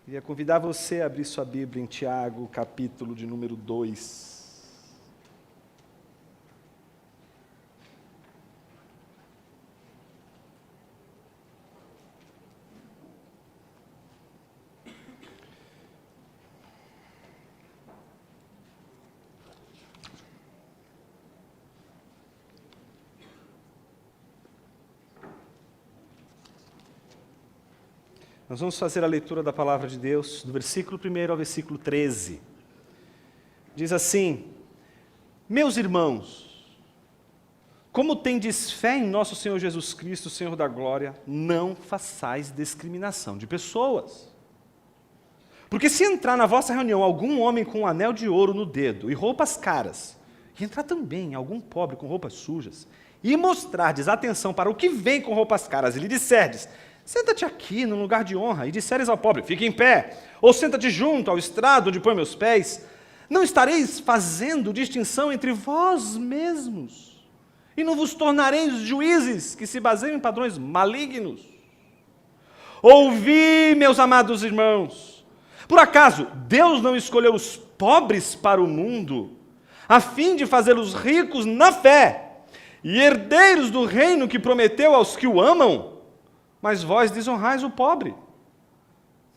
Queria convidar você a abrir sua Bíblia em Tiago, capítulo de número 2. Nós vamos fazer a leitura da palavra de Deus, do versículo 1 ao versículo 13. Diz assim: Meus irmãos, como tendes fé em nosso Senhor Jesus Cristo, Senhor da glória, não façais discriminação de pessoas. Porque se entrar na vossa reunião algum homem com um anel de ouro no dedo e roupas caras, e entrar também algum pobre com roupas sujas, e mostrardes atenção para o que vem com roupas caras, e lhe disserdes: senta-te aqui no lugar de honra, e disseres ao pobre: fique em pé, ou senta-te junto ao estrado onde põe meus pés, não estareis fazendo distinção entre vós mesmos, e não vos tornareis juízes que se baseiam em padrões malignos. Ouvi, meus amados irmãos, por acaso Deus não escolheu os pobres para o mundo, a fim de fazê-los ricos na fé, e herdeiros do reino que prometeu aos que o amam? Mas vós desonrais o pobre.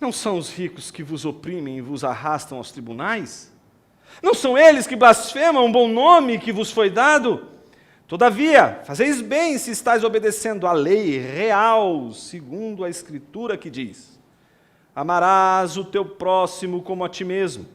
Não são os ricos que vos oprimem e vos arrastam aos tribunais? Não são eles que blasfemam o bom nome que vos foi dado? Todavia, fazeis bem se estáis obedecendo à lei real, segundo a Escritura que diz: amarás o teu próximo como a ti mesmo.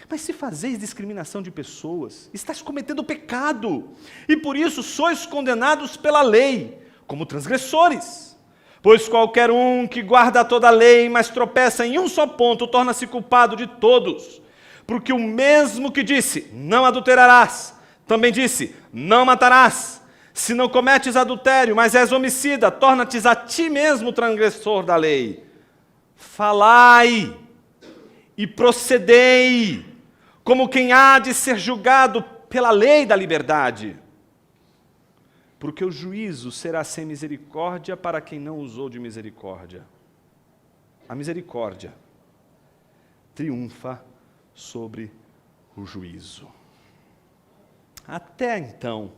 Mas se fazeis discriminação de pessoas, estáis cometendo pecado, e por isso sois condenados pela lei, como transgressores. Pois qualquer um que guarda toda a lei, mas tropeça em um só ponto, torna-se culpado de todos. Porque o mesmo que disse: não adulterarás, também disse: não matarás. Se não cometes adultério, mas és homicida, torna-te a ti mesmo transgressor da lei. Falai e procedei, como quem há de ser julgado pela lei da liberdade. Porque o juízo será sem misericórdia para quem não usou de misericórdia. A misericórdia triunfa sobre o juízo. Até então,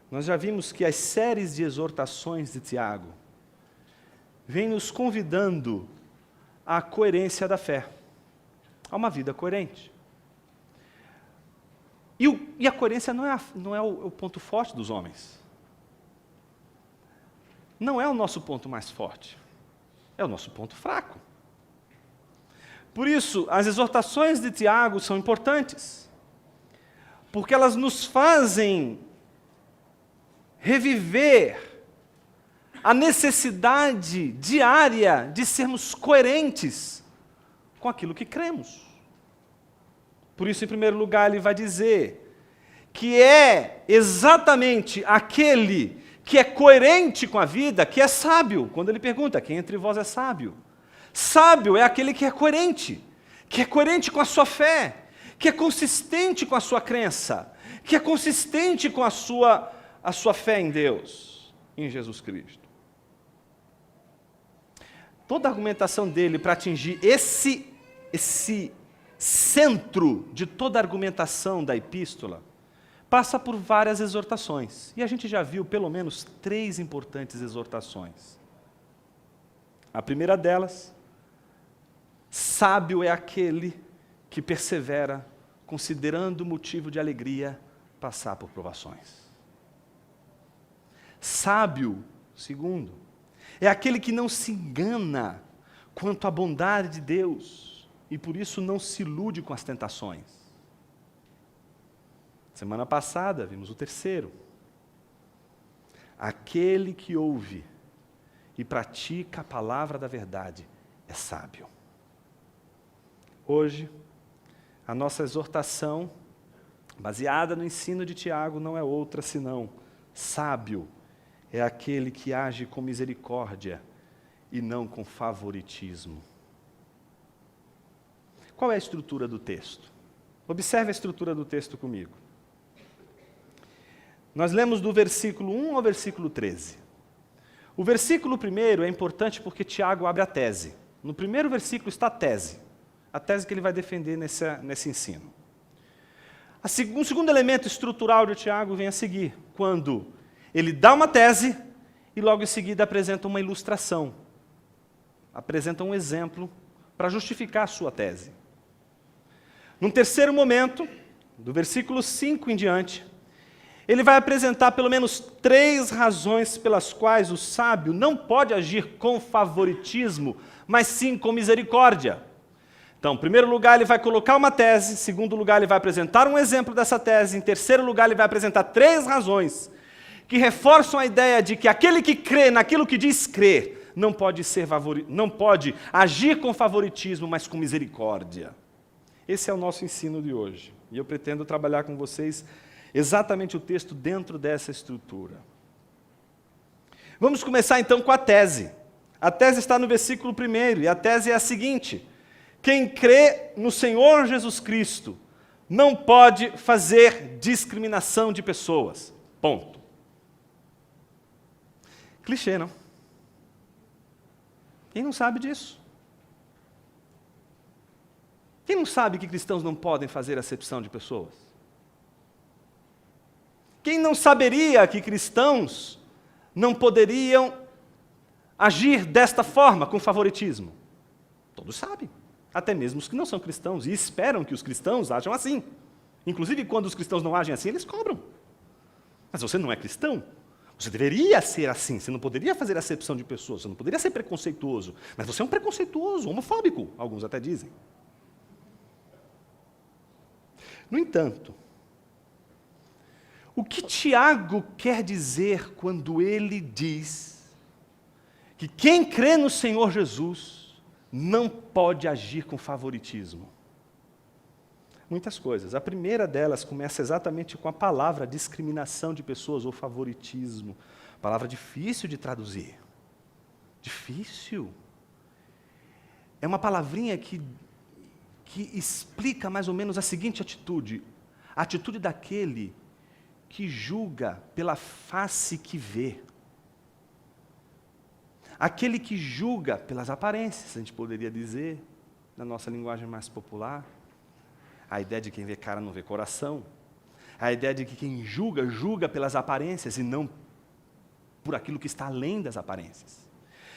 nós já vimos que as séries de exortações de Tiago vêm nos convidando à coerência da fé, a uma vida coerente. E a coerência não é o ponto forte dos homens. Não é o nosso ponto mais forte, é o nosso ponto fraco. Por isso, as exortações de Tiago são importantes, porque elas nos fazem reviver a necessidade diária de sermos coerentes com aquilo que cremos. Por isso, em primeiro lugar, ele vai dizer que é exatamente aquele que é coerente com a vida, que é sábio. Quando ele pergunta: quem entre vós é sábio? Sábio é aquele que é coerente com a sua fé, que é consistente com a sua crença, que é consistente com a sua fé em Deus, em Jesus Cristo. Toda a argumentação dele para atingir esse centro de toda a argumentação da epístola passa por várias exortações. E a gente já viu pelo menos 3 importantes exortações. A primeira delas: sábio é aquele que persevera, considerando motivo de alegria passar por provações. Sábio, segundo, é aquele que não se engana quanto à bondade de Deus e por isso não se ilude com as tentações. Semana passada vimos o terceiro: aquele que ouve e pratica a palavra da verdade é sábio. Hoje, a nossa exortação, baseada no ensino de Tiago, não é outra senão: sábio é aquele que age com misericórdia e não com favoritismo. Qual é a estrutura do texto? Observe a estrutura do texto comigo. Nós lemos do versículo 1 ao versículo 13. O versículo 1 é importante porque Tiago abre a tese. No primeiro versículo está a tese que ele vai defender nesse ensino. Um segundo elemento estrutural de Tiago vem a seguir, quando ele dá uma tese e logo em seguida apresenta uma ilustração, apresenta um exemplo para justificar a sua tese. Num terceiro momento, do versículo 5 em diante, ele vai apresentar pelo menos 3 razões pelas quais o sábio não pode agir com favoritismo, mas sim com misericórdia. Então, em primeiro lugar, ele vai colocar uma tese, em segundo lugar, ele vai apresentar um exemplo dessa tese, em terceiro lugar, ele vai apresentar 3 razões que reforçam a ideia de que aquele que crê naquilo que diz crer não pode agir com favoritismo, mas com misericórdia. Esse é o nosso ensino de hoje, e eu pretendo trabalhar com vocês exatamente o texto dentro dessa estrutura. Vamos começar então com a tese. A tese está no versículo 1, e a tese é a seguinte: quem crê no Senhor Jesus Cristo não pode fazer discriminação de pessoas. Ponto. Clichê, não? Quem não sabe disso? Quem não sabe que cristãos não podem fazer acepção de pessoas? Quem não saberia que cristãos não poderiam agir desta forma, com favoritismo? Todos sabem. Até mesmo os que não são cristãos e esperam que os cristãos ajam assim. Inclusive, quando os cristãos não agem assim, eles cobram. Mas você não é cristão? Você deveria ser assim, você não poderia fazer acepção de pessoas, você não poderia ser preconceituoso. Mas você é um preconceituoso, homofóbico, alguns até dizem. No entanto, o que Tiago quer dizer quando ele diz que quem crê no Senhor Jesus não pode agir com favoritismo? Muitas coisas. A primeira delas começa exatamente com a palavra discriminação de pessoas ou favoritismo. Palavra difícil de traduzir. Difícil. É uma palavrinha que explica mais ou menos a seguinte atitude. A atitude daquele que julga pela face que vê. Aquele que julga pelas aparências, a gente poderia dizer, na nossa linguagem mais popular. A ideia de quem vê cara não vê coração. A ideia de que quem julga, julga pelas aparências e não por aquilo que está além das aparências.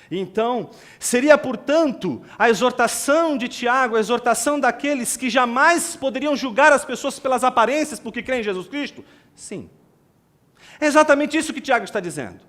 Então, seria, portanto, a exortação de Tiago, a exortação daqueles que jamais poderiam julgar as pessoas pelas aparências porque creem em Jesus Cristo? Sim. É exatamente isso que Tiago está dizendo.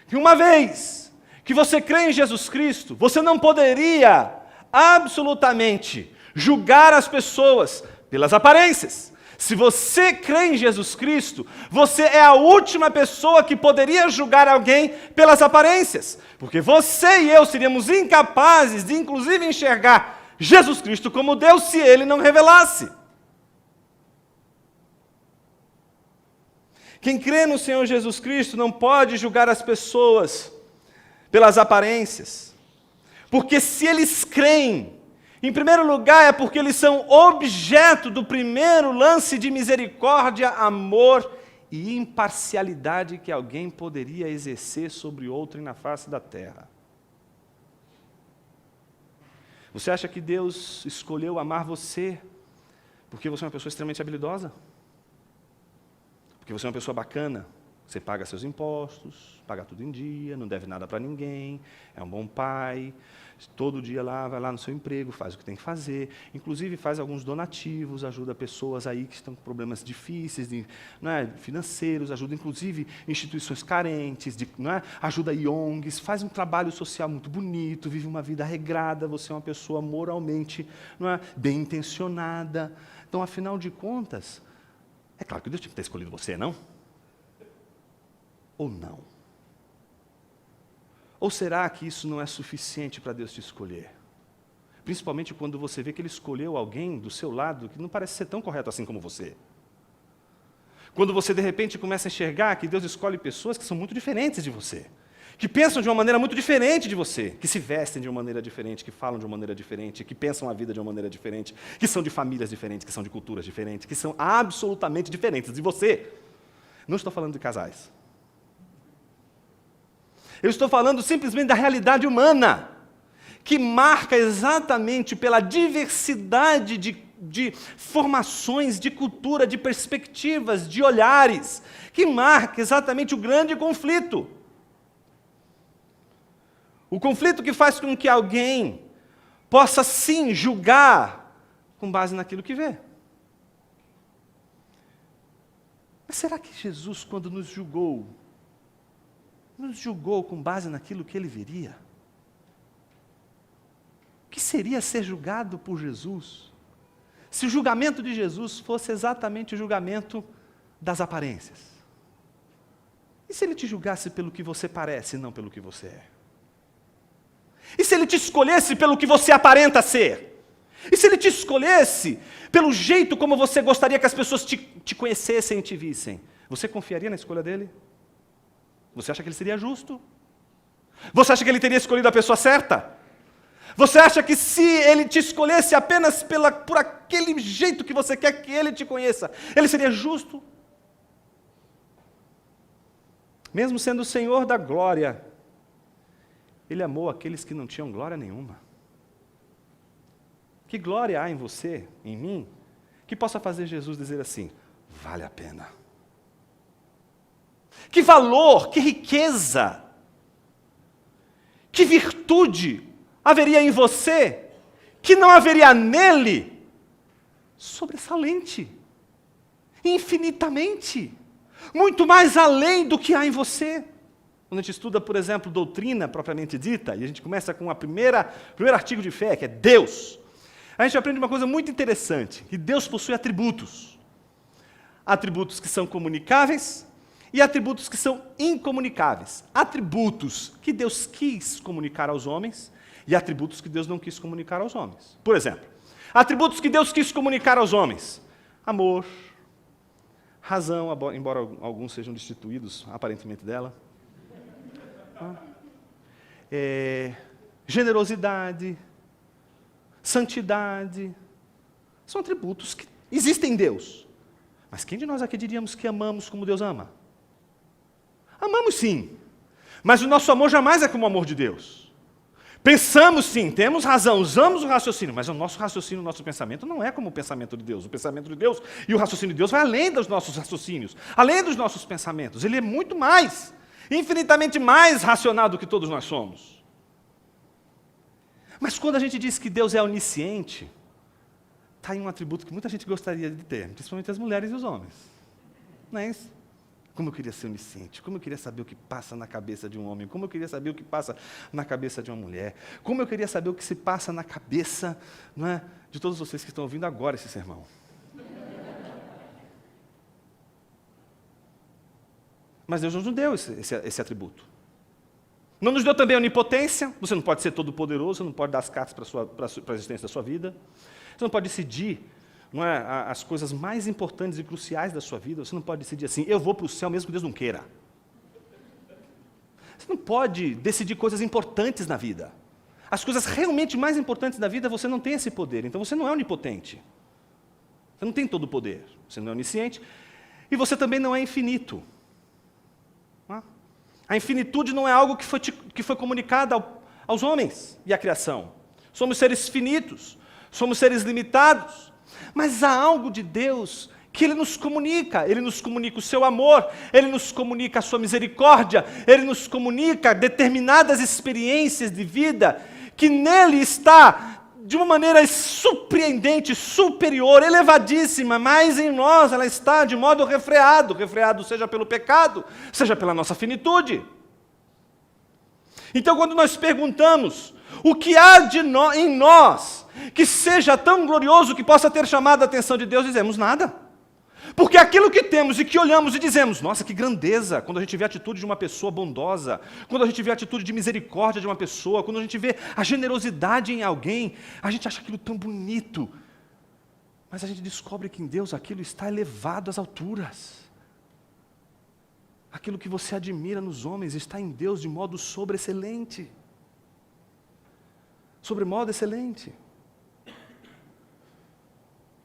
Que uma vez que você crê em Jesus Cristo, você não poderia absolutamente julgar as pessoas pelas aparências. Se você crê em Jesus Cristo, você é a última pessoa que poderia julgar alguém pelas aparências. Porque você e eu seríamos incapazes de, inclusive, enxergar Jesus Cristo como Deus se Ele não revelasse. Quem crê no Senhor Jesus Cristo não pode julgar as pessoas pelas aparências. Porque se eles creem, em primeiro lugar, é porque eles são objeto do primeiro lance de misericórdia, amor e imparcialidade que alguém poderia exercer sobre outro na face da terra. Você acha que Deus escolheu amar você porque você é uma pessoa extremamente habilidosa? Porque você é uma pessoa bacana? Você paga seus impostos, paga tudo em dia, não deve nada para ninguém, é um bom pai, todo dia vai lá no seu emprego, faz o que tem que fazer, inclusive faz alguns donativos, ajuda pessoas aí que estão com problemas difíceis, financeiros, ajuda inclusive instituições carentes, ajuda ONGs, faz um trabalho social muito bonito, vive uma vida regrada, você é uma pessoa moralmente bem intencionada. Então, afinal de contas, é claro que Deus tinha que ter escolhido você, não? Ou não? Ou será que isso não é suficiente para Deus te escolher? Principalmente quando você vê que Ele escolheu alguém do seu lado que não parece ser tão correto assim como você. Quando você, de repente, começa a enxergar que Deus escolhe pessoas que são muito diferentes de você, que pensam de uma maneira muito diferente de você, que se vestem de uma maneira diferente, que falam de uma maneira diferente, que pensam a vida de uma maneira diferente, que são de famílias diferentes, que são de culturas diferentes, que são absolutamente diferentes de você. Não estou falando de casais. Eu estou falando simplesmente da realidade humana, que marca exatamente pela diversidade de formações, de cultura, de perspectivas, de olhares, que marca exatamente o grande conflito. O conflito que faz com que alguém possa, sim, julgar com base naquilo que vê. Mas será que Jesus, quando nos julgou com base naquilo que ele veria? O que seria ser julgado por Jesus, se o julgamento de Jesus fosse exatamente o julgamento das aparências? E se ele te julgasse pelo que você parece, não pelo que você é? E se ele te escolhesse pelo que você aparenta ser? E se ele te escolhesse pelo jeito como você gostaria que as pessoas te conhecessem e te vissem? Você confiaria na escolha dele? Você acha que ele seria justo? Você acha que ele teria escolhido a pessoa certa? Você acha que se ele te escolhesse apenas por aquele jeito que você quer que ele te conheça, ele seria justo? Mesmo sendo o Senhor da glória, ele amou aqueles que não tinham glória nenhuma. Que glória há em você, em mim, que possa fazer Jesus dizer assim: vale a pena. Que valor, que riqueza, que virtude haveria em você, que não haveria nele, sobressalente, infinitamente, muito mais além do que há em você. Quando a gente estuda, por exemplo, doutrina propriamente dita, e a gente começa com o primeiro artigo de fé, que é Deus, a gente aprende uma coisa muito interessante, que Deus possui atributos. Atributos que são comunicáveis e atributos que são incomunicáveis. Atributos que Deus quis comunicar aos homens e atributos que Deus não quis comunicar aos homens. Por exemplo, atributos que Deus quis comunicar aos homens: amor, razão, embora alguns sejam destituídos, aparentemente, dela, generosidade, santidade. São atributos que existem em Deus. Mas quem de nós aqui diríamos que amamos como Deus ama? Amamos sim, mas o nosso amor jamais é como o amor de Deus. Pensamos sim, temos razão, usamos o raciocínio, mas o nosso raciocínio, o nosso pensamento não é como o pensamento de Deus. O pensamento de Deus e o raciocínio de Deus vai além dos nossos raciocínios, além dos nossos pensamentos. Ele é muito mais, infinitamente mais racional do que todos nós somos. Mas quando a gente diz que Deus é onisciente, está aí um atributo que muita gente gostaria de ter, principalmente as mulheres e os homens. Não é isso? Como eu queria ser onisciente, como eu queria saber o que passa na cabeça de um homem, como eu queria saber o que passa na cabeça de uma mulher, como eu queria saber o que se passa na cabeça, não é, de todos vocês que estão ouvindo agora esse sermão. Mas Deus nos deu esse atributo. Não nos deu também a onipotência. Você não pode ser todo poderoso, você não pode dar as cartas para a existência da sua vida. Você não pode decidir, não é, as coisas mais importantes e cruciais da sua vida. Você não pode decidir assim: eu vou para o céu mesmo que Deus não queira. Você não pode decidir coisas importantes na vida. As coisas realmente mais importantes da vida, você não tem esse poder. Então você não é onipotente. Você não tem todo o poder. Você não é onisciente. E você também não é infinito. A infinitude não é algo que foi comunicado aos homens e à criação. Somos seres finitos, somos seres limitados, mas há algo de Deus que Ele nos comunica. Ele nos comunica o seu amor, Ele nos comunica a sua misericórdia, Ele nos comunica determinadas experiências de vida que nele está de uma maneira surpreendente, superior, elevadíssima, mas em nós ela está de modo refreado seja pelo pecado, seja pela nossa finitude. Então, quando nós perguntamos o que há em nós que seja tão glorioso que possa ter chamado a atenção de Deus, dizemos nada. Porque aquilo que temos e que olhamos e dizemos: nossa, que grandeza, quando a gente vê a atitude de uma pessoa bondosa, quando a gente vê a atitude de misericórdia de uma pessoa, quando a gente vê a generosidade em alguém, a gente acha aquilo tão bonito. Mas a gente descobre que em Deus aquilo está elevado às alturas. Aquilo que você admira nos homens está em Deus de modo sobreexcelente. Sobremodo excelente.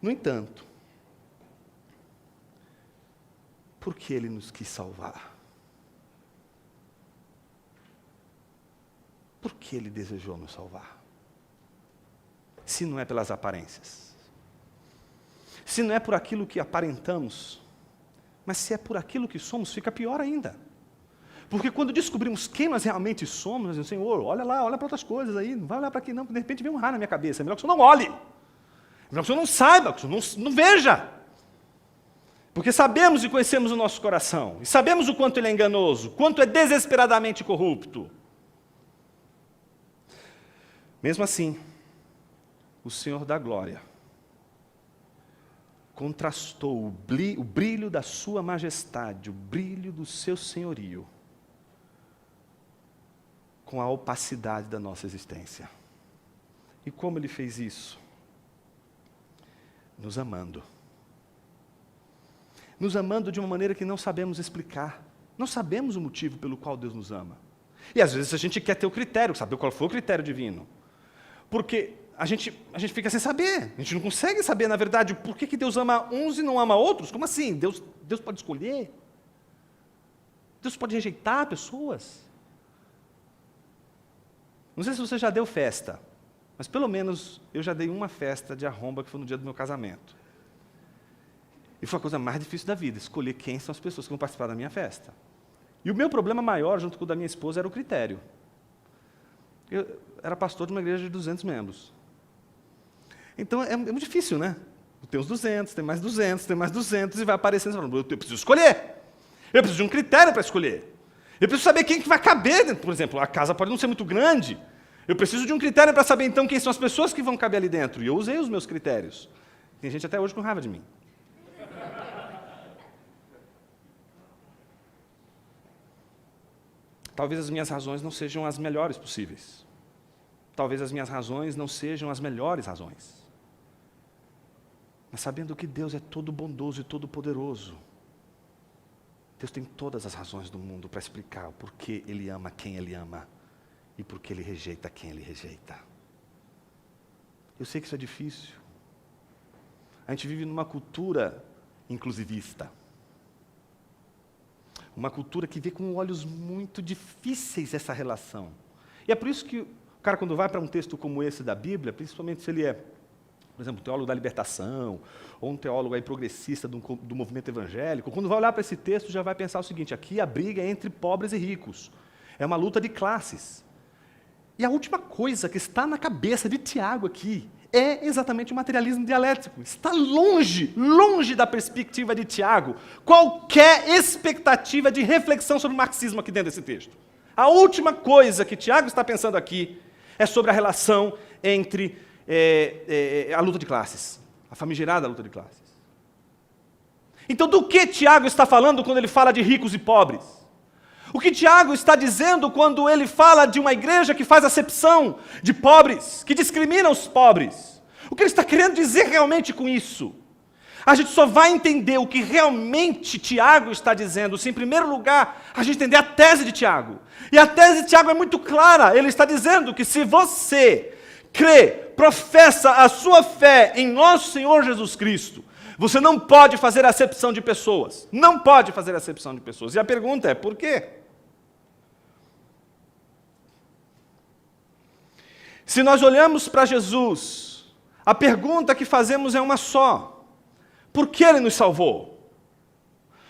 No entanto, por que Ele nos quis salvar? Por que Ele desejou nos salvar? se não é pelas aparências. Se não é por aquilo que aparentamos, mas se é por aquilo que somos, fica pior ainda. Porque quando descobrimos quem nós realmente somos, nós dizemos, Senhor, olha lá, olha para outras coisas aí, não vai olhar para aqui não, porque de repente vem um raio na minha cabeça. É melhor que o Senhor não olhe. É melhor que o Senhor não saiba, que o Senhor não veja. Porque sabemos e conhecemos o nosso coração, e sabemos o quanto ele é enganoso, quanto é desesperadamente corrupto. Mesmo assim, o Senhor da glória contrastou o brilho da sua majestade, o brilho do seu senhorio, com a opacidade da nossa existência. E como ele fez isso? Nos amando. Nos amando de uma maneira que não sabemos explicar. Não sabemos o motivo pelo qual Deus nos ama. E às vezes a gente quer ter o critério, saber qual foi o critério divino. Porque a gente fica sem saber. A gente não consegue saber, na verdade, por que Deus ama uns e não ama outros. Como assim? Deus pode escolher? Deus pode rejeitar pessoas? Não sei se você já deu festa, mas pelo menos eu já dei uma festa de arromba que foi no dia do meu casamento. E foi a coisa mais difícil da vida, escolher quem são as pessoas que vão participar da minha festa. E o meu problema maior, junto com o da minha esposa, era o critério. Eu era pastor de uma igreja de 200 membros. Então é muito difícil, né? Tem uns 200, tem mais 200, tem mais 200, e vai aparecendo, falando, eu preciso escolher. Eu preciso de um critério para escolher. Eu preciso saber quem que vai caber dentro. Por exemplo, a casa pode não ser muito grande. Eu preciso de um critério para saber, então, quem são as pessoas que vão caber ali dentro. E eu usei os meus critérios. Tem gente até hoje com raiva de mim. Talvez as minhas razões não sejam as melhores possíveis. Talvez as minhas razões não sejam as melhores razões. Mas sabendo que Deus é todo bondoso e todo poderoso, Deus tem todas as razões do mundo para explicar o porquê Ele ama quem Ele ama e porquê Ele rejeita quem Ele rejeita. Eu sei que isso é difícil. A gente vive numa cultura inclusivista. Uma cultura que vê com olhos muito difíceis essa relação. E é por isso que o cara, quando vai para um texto como esse da Bíblia, principalmente se ele é, por exemplo, um teólogo da libertação, ou um teólogo aí progressista do movimento evangélico, quando vai olhar para esse texto, já vai pensar o seguinte, aqui a briga é entre pobres e ricos. É uma luta de classes. E a última coisa que está na cabeça de Tiago aqui é exatamente o materialismo dialético. Está longe, longe da perspectiva de Tiago, qualquer expectativa de reflexão sobre o marxismo aqui dentro desse texto. A última coisa que Tiago está pensando aqui é sobre a relação entre a luta de classes, a famigerada luta de classes. Então, do que Tiago está falando quando ele fala de ricos e pobres? O que Tiago está dizendo quando ele fala de uma igreja que faz acepção de pobres, que discrimina os pobres? O que ele está querendo dizer realmente com isso? A gente só vai entender o que realmente Tiago está dizendo se, em primeiro lugar, a gente entender a tese de Tiago. E a tese de Tiago é muito clara. Ele está dizendo que se você crê, professa a sua fé em nosso Senhor Jesus Cristo, você não pode fazer acepção de pessoas. Não pode fazer acepção de pessoas. E a pergunta é, por quê? Se nós olhamos para Jesus, a pergunta que fazemos é uma só. Por que Ele nos salvou?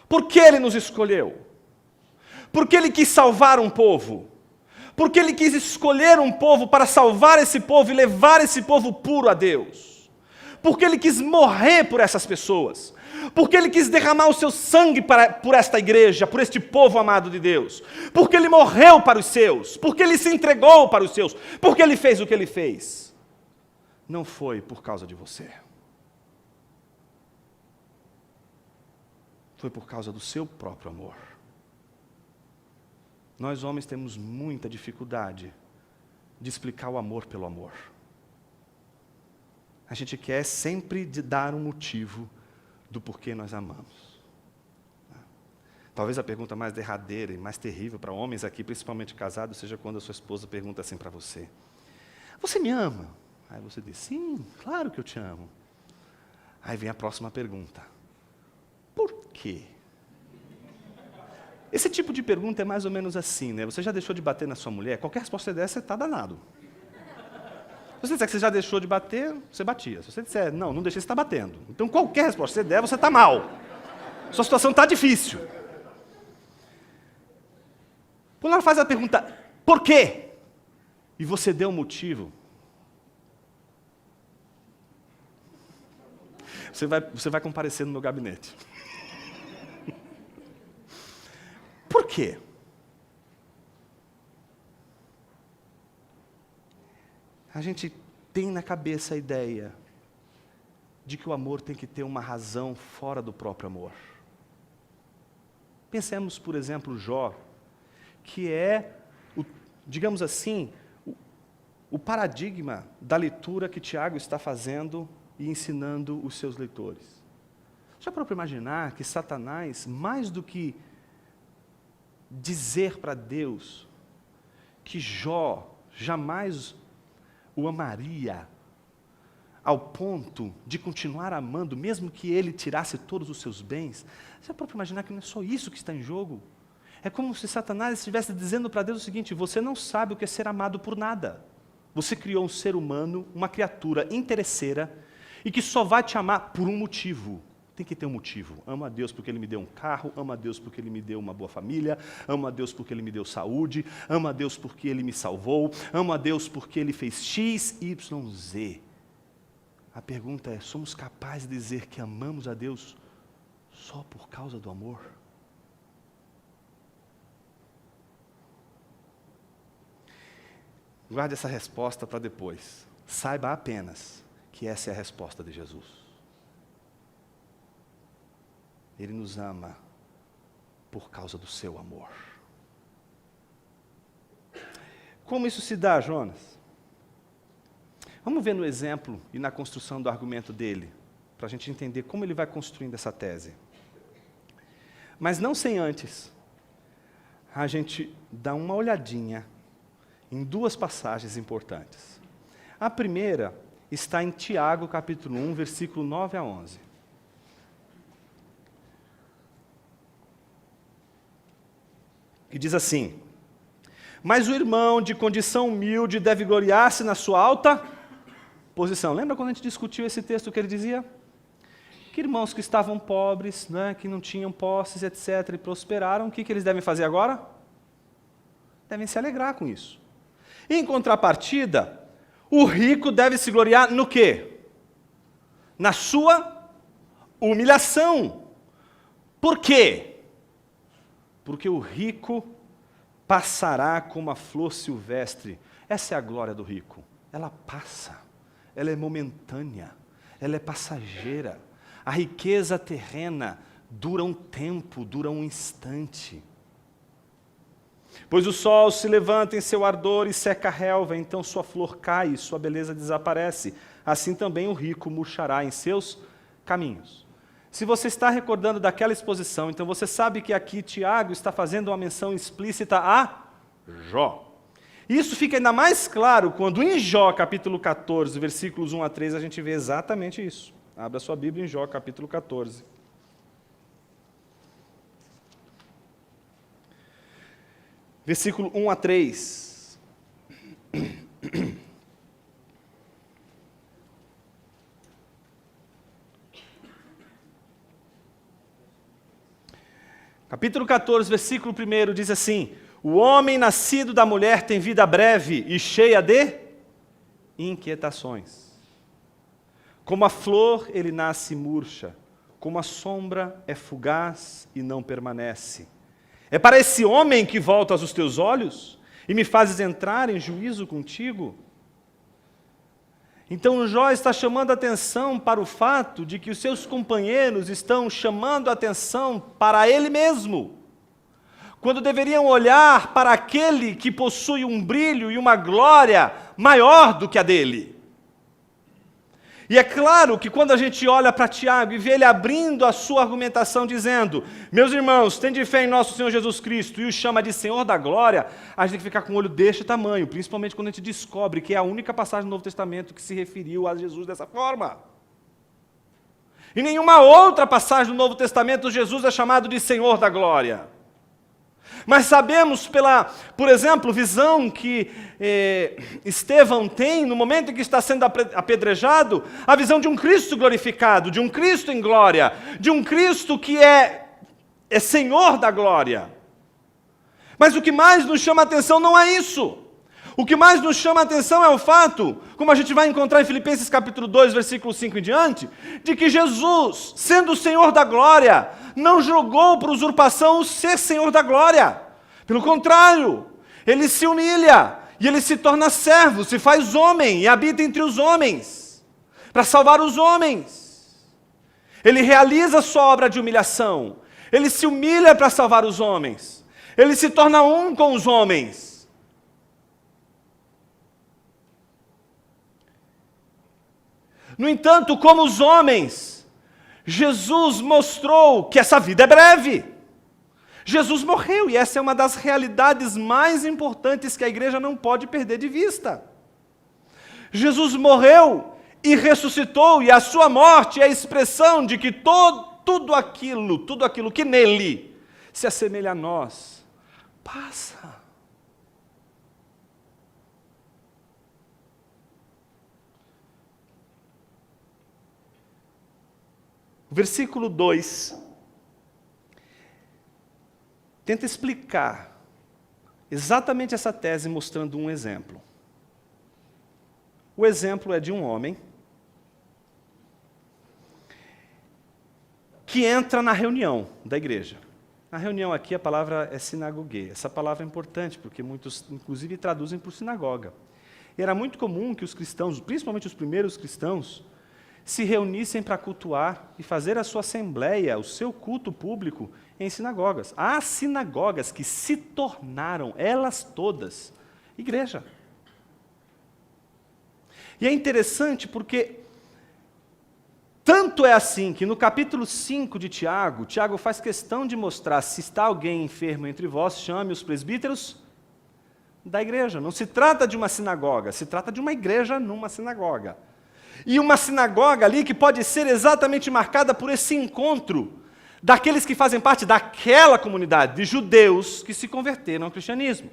Por que Ele nos escolheu? Por que Ele quis salvar um povo? Por que Ele quis escolher um povo para salvar esse povo e levar esse povo puro a Deus? Por que Ele quis morrer por essas pessoas? Porque Ele quis derramar o seu sangue por esta igreja, por este povo amado de Deus. Porque Ele morreu para os seus. Porque Ele se entregou para os seus. Porque Ele fez o que Ele fez. Não foi por causa de você. Foi por causa do seu próprio amor. Nós homens temos muita dificuldade de explicar o amor pelo amor. A gente quer sempre dar um motivo do porquê nós amamos. Talvez a pergunta mais derradeira e mais terrível para homens aqui, principalmente casados, seja quando a sua esposa pergunta assim para você: você me ama? Aí você diz: sim, claro que eu te amo. Aí vem a próxima pergunta: por quê? Esse tipo de pergunta é mais ou menos assim, né? Você já deixou de bater na sua mulher? Qualquer resposta dessa, você está danado. Se você disser que você já deixou de bater, você batia. Se você disser, não, não deixei, você está batendo. Então, qualquer resposta que você der, você está mal. Sua situação está difícil. Quando ela faz a pergunta, por quê? E você deu um motivo, você vai comparecer no meu gabinete. Por quê? A gente tem na cabeça a ideia de que o amor tem que ter uma razão fora do próprio amor. Pensemos, por exemplo, Jó, que é, digamos assim, o paradigma da leitura que Tiago está fazendo e ensinando os seus leitores. Já parou para imaginar que Satanás, mais do que dizer para Deus que Jó jamais o amaria ao ponto de continuar amando, mesmo que ele tirasse todos os seus bens, já parou para imaginar que não é só isso que está em jogo? É como se Satanás estivesse dizendo para Deus o seguinte: você não sabe o que é ser amado por nada. Você criou um ser humano, uma criatura interesseira, e que só vai te amar por um motivo. Tem que ter um motivo. Amo a Deus porque Ele me deu um carro, amo a Deus porque Ele me deu uma boa família, amo a Deus porque Ele me deu saúde, amo a Deus porque Ele me salvou, amo a Deus porque Ele fez X, Y, Z. A pergunta é, somos capazes de dizer que amamos a Deus só por causa do amor? Guarde essa resposta para depois. Saiba apenas que essa é a resposta de Jesus. Ele nos ama por causa do seu amor. Como isso se dá, Jonas? Vamos ver no exemplo e na construção do argumento dele, para a gente entender como ele vai construindo essa tese. Mas não sem antes a gente dar uma olhadinha em duas passagens importantes. A primeira está em Tiago, capítulo 1, versículo 9 a 11. Que diz assim: mas o irmão de condição humilde deve gloriar-se na sua alta posição. Lembra quando a gente discutiu esse texto que ele dizia? Que irmãos que estavam pobres, né, que não tinham posses, etc., e prosperaram, o que eles devem fazer agora? Devem se alegrar com isso. Em contrapartida, o rico deve se gloriar no quê? Na sua humilhação. Por quê? Porque o rico passará como a flor silvestre. Essa é a glória do rico. Ela passa, ela é momentânea, ela é passageira. A riqueza terrena dura um tempo, dura um instante. Pois o sol se levanta em seu ardor e seca a relva, então sua flor cai e sua beleza desaparece. Assim também o rico murchará em seus caminhos. Se você está recordando daquela exposição, então você sabe que aqui Tiago está fazendo uma menção explícita a Jó. Isso fica ainda mais claro quando em Jó, capítulo 14, versículos 1 a 3, a gente vê exatamente isso. Abra sua Bíblia em Jó, capítulo 14. Versículo 1 a 3. Capítulo 14, versículo 1 diz assim: o homem nascido da mulher tem vida breve e cheia de inquietações. Como a flor, ele nasce murcha, como a sombra é fugaz e não permanece. É para esse homem que voltas os teus olhos e me fazes entrar em juízo contigo? Então Jó está chamando a atenção para o fato de que os seus companheiros estão chamando a atenção para ele mesmo, quando deveriam olhar para aquele que possui um brilho e uma glória maior do que a dele. E é claro que quando a gente olha para Tiago e vê ele abrindo a sua argumentação dizendo: meus irmãos, tende fé em nosso Senhor Jesus Cristo, e o chama de Senhor da glória, a gente tem que ficar com o olho deste tamanho, principalmente quando a gente descobre que é a única passagem do Novo Testamento que se referiu a Jesus dessa forma. Em nenhuma outra passagem do Novo Testamento Jesus é chamado de Senhor da glória. Mas sabemos por exemplo, visão que Estevão tem no momento em que está sendo apedrejado, a visão de um Cristo glorificado, de um Cristo em glória, de um Cristo que é Senhor da glória. Mas o que mais nos chama a atenção não é isso. O que mais nos chama a atenção é o fato, como a gente vai encontrar em Filipenses capítulo 2, versículo 5 em diante, de que Jesus, sendo o Senhor da glória, não jogou por usurpação o ser Senhor da glória. Pelo contrário, ele se humilha e ele se torna servo, se faz homem e habita entre os homens, para salvar os homens. Ele realiza a sua obra de humilhação, ele se humilha para salvar os homens, ele se torna um com os homens. No entanto, como os homens, Jesus mostrou que essa vida é breve. Jesus morreu, e essa é uma das realidades mais importantes que a igreja não pode perder de vista. Jesus morreu e ressuscitou, e a sua morte é a expressão de que tudo aquilo que nele se assemelha a nós, passa. O versículo 2 tenta explicar exatamente essa tese mostrando um exemplo. O exemplo é de um homem que entra na reunião da igreja. Na reunião aqui a palavra é sinagogue. Essa palavra é importante porque muitos inclusive traduzem por sinagoga. E era muito comum que os cristãos, principalmente os primeiros cristãos, se reunissem para cultuar e fazer a sua assembleia, o seu culto público, em sinagogas. Há sinagogas que se tornaram, elas todas, igreja. E é interessante porque, tanto é assim que no capítulo 5 de Tiago, Tiago faz questão de mostrar, se está alguém enfermo entre vós, chame os presbíteros da igreja. Não se trata de uma sinagoga, se trata de uma igreja numa sinagoga. E uma sinagoga ali que pode ser exatamente marcada por esse encontro daqueles que fazem parte daquela comunidade de judeus que se converteram ao cristianismo.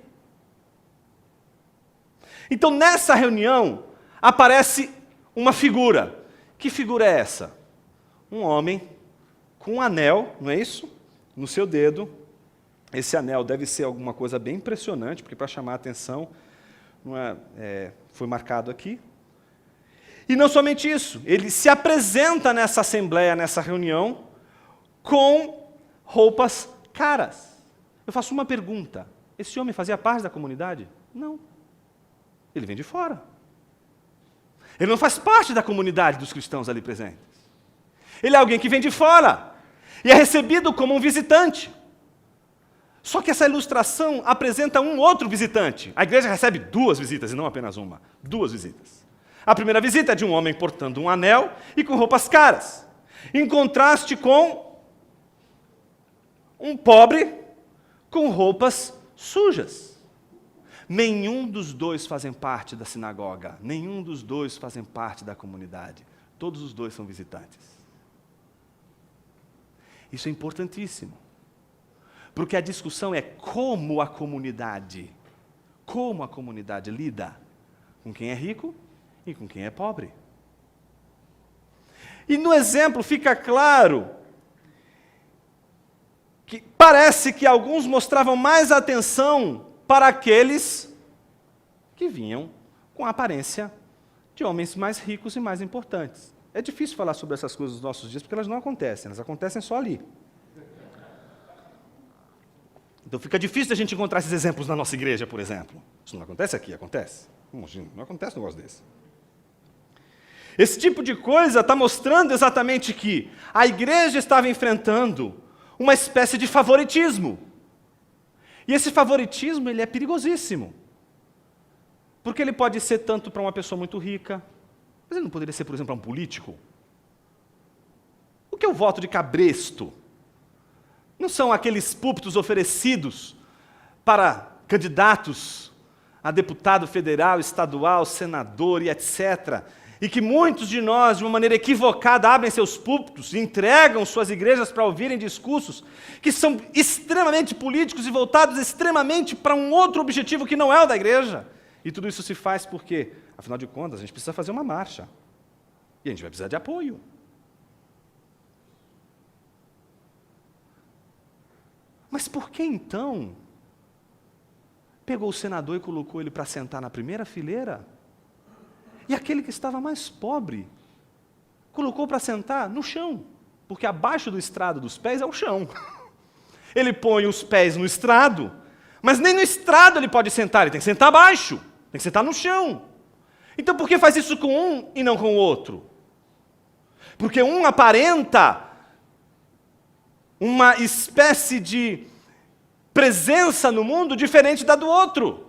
Então, nessa reunião, aparece uma figura. Que figura é essa? Um homem com um anel, não é isso? No seu dedo. Esse anel deve ser alguma coisa bem impressionante, porque para chamar a atenção, foi marcado aqui. E não somente isso, ele se apresenta nessa assembleia, nessa reunião, com roupas caras. Eu faço uma pergunta: esse homem fazia parte da comunidade? Não. Ele vem de fora. Ele não faz parte da comunidade dos cristãos ali presentes. Ele é alguém que vem de fora e é recebido como um visitante. Só que essa ilustração apresenta um outro visitante. A igreja recebe 2 visitas e não apenas uma. 2 visitas. A primeira visita é de um homem portando um anel e com roupas caras, em contraste com um pobre com roupas sujas. Nenhum dos 2 fazem parte da sinagoga, nenhum dos 2 fazem parte da comunidade. Todos os 2 são visitantes. Isso é importantíssimo, porque a discussão é como a comunidade lida com quem é rico e com quem é pobre. E no exemplo fica claro que parece que alguns mostravam mais atenção para aqueles que vinham com a aparência de homens mais ricos e mais importantes. É difícil falar sobre essas coisas nos nossos dias, porque elas não acontecem, elas acontecem só ali. Então fica difícil a gente encontrar esses exemplos na nossa igreja, por exemplo. Isso não acontece aqui, acontece? Não acontece um negócio desse. Esse tipo de coisa está mostrando exatamente que a igreja estava enfrentando uma espécie de favoritismo. E esse favoritismo ele é perigosíssimo. Porque ele pode ser tanto para uma pessoa muito rica, mas ele não poderia ser, por exemplo, para um político. O que é o voto de cabresto? Não são aqueles púlpitos oferecidos para candidatos a deputado federal, estadual, senador e etc. E que muitos de nós, de uma maneira equivocada, abrem seus púlpitos e entregam suas igrejas para ouvirem discursos que são extremamente políticos e voltados extremamente para um outro objetivo que não é o da igreja. E tudo isso se faz porque, afinal de contas, a gente precisa fazer uma marcha. E a gente vai precisar de apoio. Mas por que então pegou o senador e colocou ele para sentar na primeira fileira? E aquele que estava mais pobre, colocou para sentar no chão, porque abaixo do estrado dos pés é o chão. Ele põe os pés no estrado, mas nem no estrado ele pode sentar, ele tem que sentar abaixo, tem que sentar no chão. Então por que faz isso com um e não com o outro? Porque um aparenta uma espécie de presença no mundo diferente da do outro.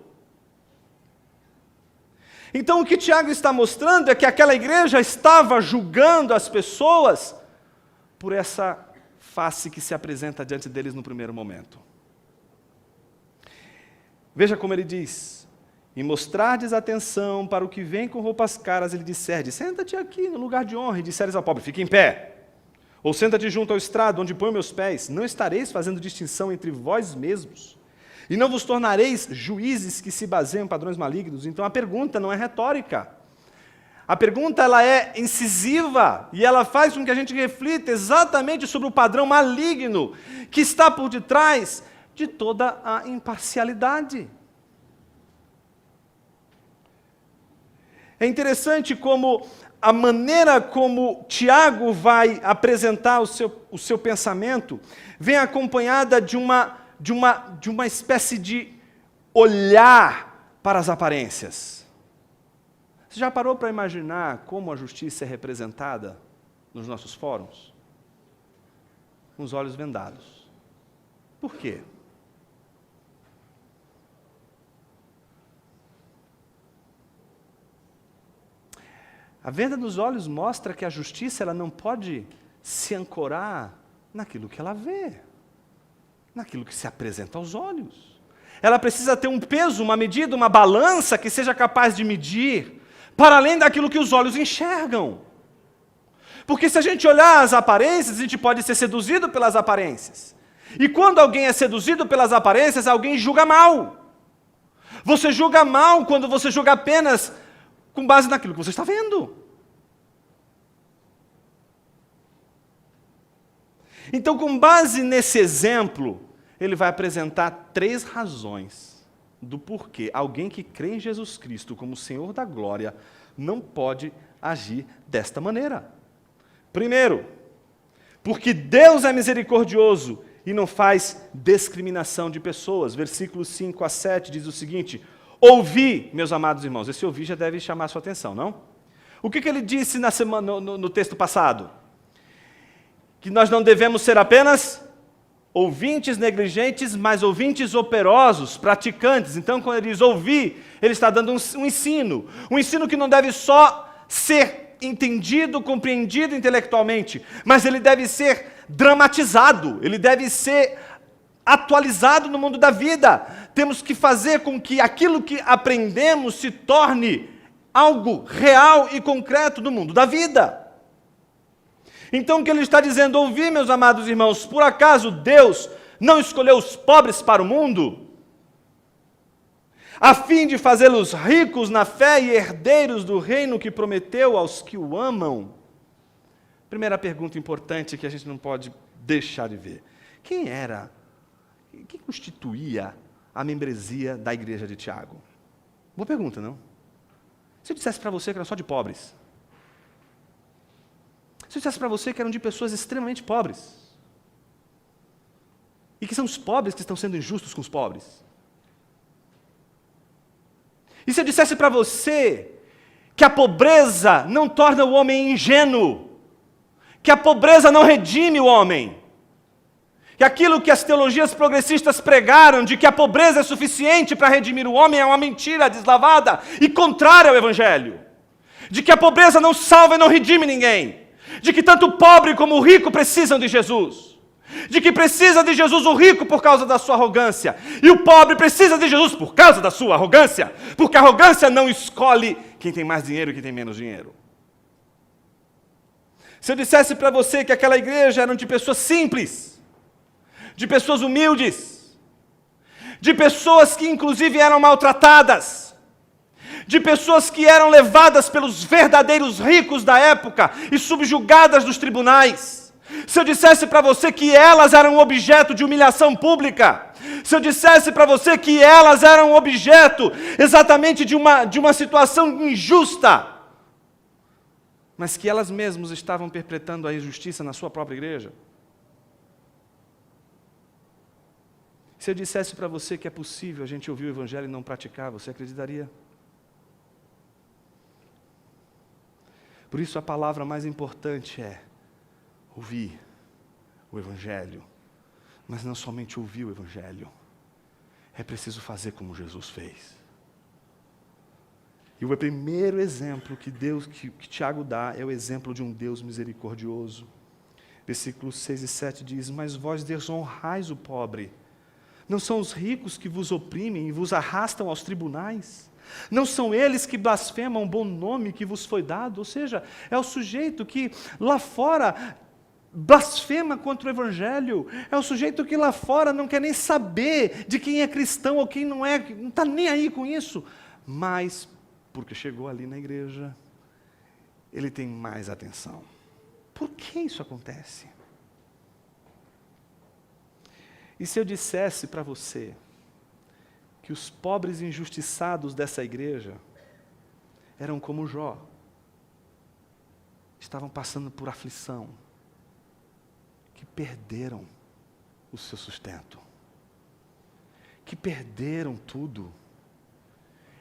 Então o que Tiago está mostrando é que aquela igreja estava julgando as pessoas por essa face que se apresenta diante deles no primeiro momento. Veja como ele diz: e mostrardes atenção para o que vem com roupas caras, ele disserdes, senta-te aqui no lugar de honra, e disseres ao pobre, fica em pé. Ou senta-te junto ao estrado, onde ponho meus pés, não estareis fazendo distinção entre vós mesmos, e não vos tornareis juízes que se baseiam em padrões malignos. Então a pergunta não é retórica. A pergunta ela é incisiva, e ela faz com que a gente reflita exatamente sobre o padrão maligno que está por detrás de toda a imparcialidade. É interessante como a maneira como Tiago vai apresentar o seu pensamento vem acompanhada de uma espécie de olhar para as aparências. Você já parou para imaginar como a justiça é representada nos nossos fóruns? Com os olhos vendados. Por quê? A venda dos olhos mostra que a justiça ela não pode se ancorar naquilo que ela vê, naquilo que se apresenta aos olhos. Ela precisa ter um peso, uma medida, uma balança que seja capaz de medir para além daquilo que os olhos enxergam. Porque se a gente olhar as aparências, a gente pode ser seduzido pelas aparências. E quando alguém é seduzido pelas aparências, alguém julga mal. Você julga mal quando você julga apenas com base naquilo que você está vendo. Então, com base nesse exemplo, ele vai apresentar 3 razões do porquê alguém que crê em Jesus Cristo como Senhor da glória não pode agir desta maneira. Primeiro, porque Deus é misericordioso e não faz discriminação de pessoas. Versículos 5 a 7 diz o seguinte: ouvi, meus amados irmãos. Esse ouvir já deve chamar a sua atenção, não? O que ele disse no texto passado? Que nós não devemos ser apenas ouvintes negligentes, mas ouvintes operosos, praticantes. Então, quando ele diz ouvir, ele está dando um ensino que não deve só ser entendido, compreendido intelectualmente, mas ele deve ser dramatizado, ele deve ser atualizado no mundo da vida. Temos que fazer com que aquilo que aprendemos se torne algo real e concreto no mundo da vida. Então o que ele está dizendo, ouvi, meus amados irmãos, por acaso Deus não escolheu os pobres para o mundo, a fim de fazê-los ricos na fé e herdeiros do reino que prometeu aos que o amam? Primeira pergunta importante que a gente não pode deixar de ver. Quem constituía a membresia da igreja de Tiago? Boa pergunta, não? Se eu dissesse para você que era só de pobres, se eu dissesse para você que eram de pessoas extremamente pobres, e que são os pobres que estão sendo injustos com os pobres, e se eu dissesse para você que a pobreza não torna o homem ingênuo, que a pobreza não redime o homem, que aquilo que as teologias progressistas pregaram, de que a pobreza é suficiente para redimir o homem, é uma mentira deslavada e contrária ao Evangelho, de que a pobreza não salva e não redime ninguém, de que tanto o pobre como o rico precisam de Jesus, De que precisa de Jesus o rico por causa da sua arrogância, e o pobre precisa de Jesus por causa da sua arrogância, porque a arrogância não escolhe quem tem mais dinheiro e quem tem menos dinheiro. Se eu dissesse para você que aquela igreja era de pessoas simples, de pessoas humildes, de pessoas que inclusive eram maltratadas, de pessoas que eram levadas pelos verdadeiros ricos da época e subjugadas nos tribunais, se eu dissesse para você que elas eram objeto de humilhação pública, se eu dissesse para você que elas eram objeto exatamente de uma situação injusta, mas que elas mesmas estavam perpetrando a injustiça na sua própria igreja, se eu dissesse para você que é possível a gente ouvir o Evangelho e não praticar, você acreditaria? Por isso a palavra mais importante é ouvir o Evangelho, mas não somente ouvir o Evangelho, é preciso fazer como Jesus fez. E o primeiro exemplo que Tiago dá é o exemplo de um Deus misericordioso. Versículos 6 e 7 diz: mas vós desonrais o pobre. Não são os ricos que vos oprimem e vos arrastam aos tribunais? Não são eles que blasfemam o bom nome que vos foi dado? Ou seja, é o sujeito que lá fora blasfema contra o Evangelho, é o sujeito que lá fora não quer nem saber de quem é cristão ou quem não é, não está nem aí com isso, mas porque chegou ali na igreja, ele tem mais atenção. Por que isso acontece? E se eu dissesse para você que os pobres injustiçados dessa igreja eram como Jó, estavam passando por aflição, que perderam o seu sustento, que perderam tudo,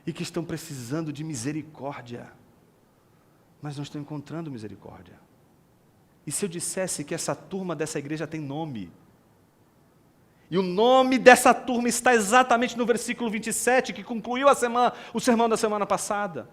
e que estão precisando de misericórdia, mas não estão encontrando misericórdia. E se eu dissesse que essa turma dessa igreja tem nome, e o nome dessa turma está exatamente no versículo 27, que concluiu o sermão da semana passada.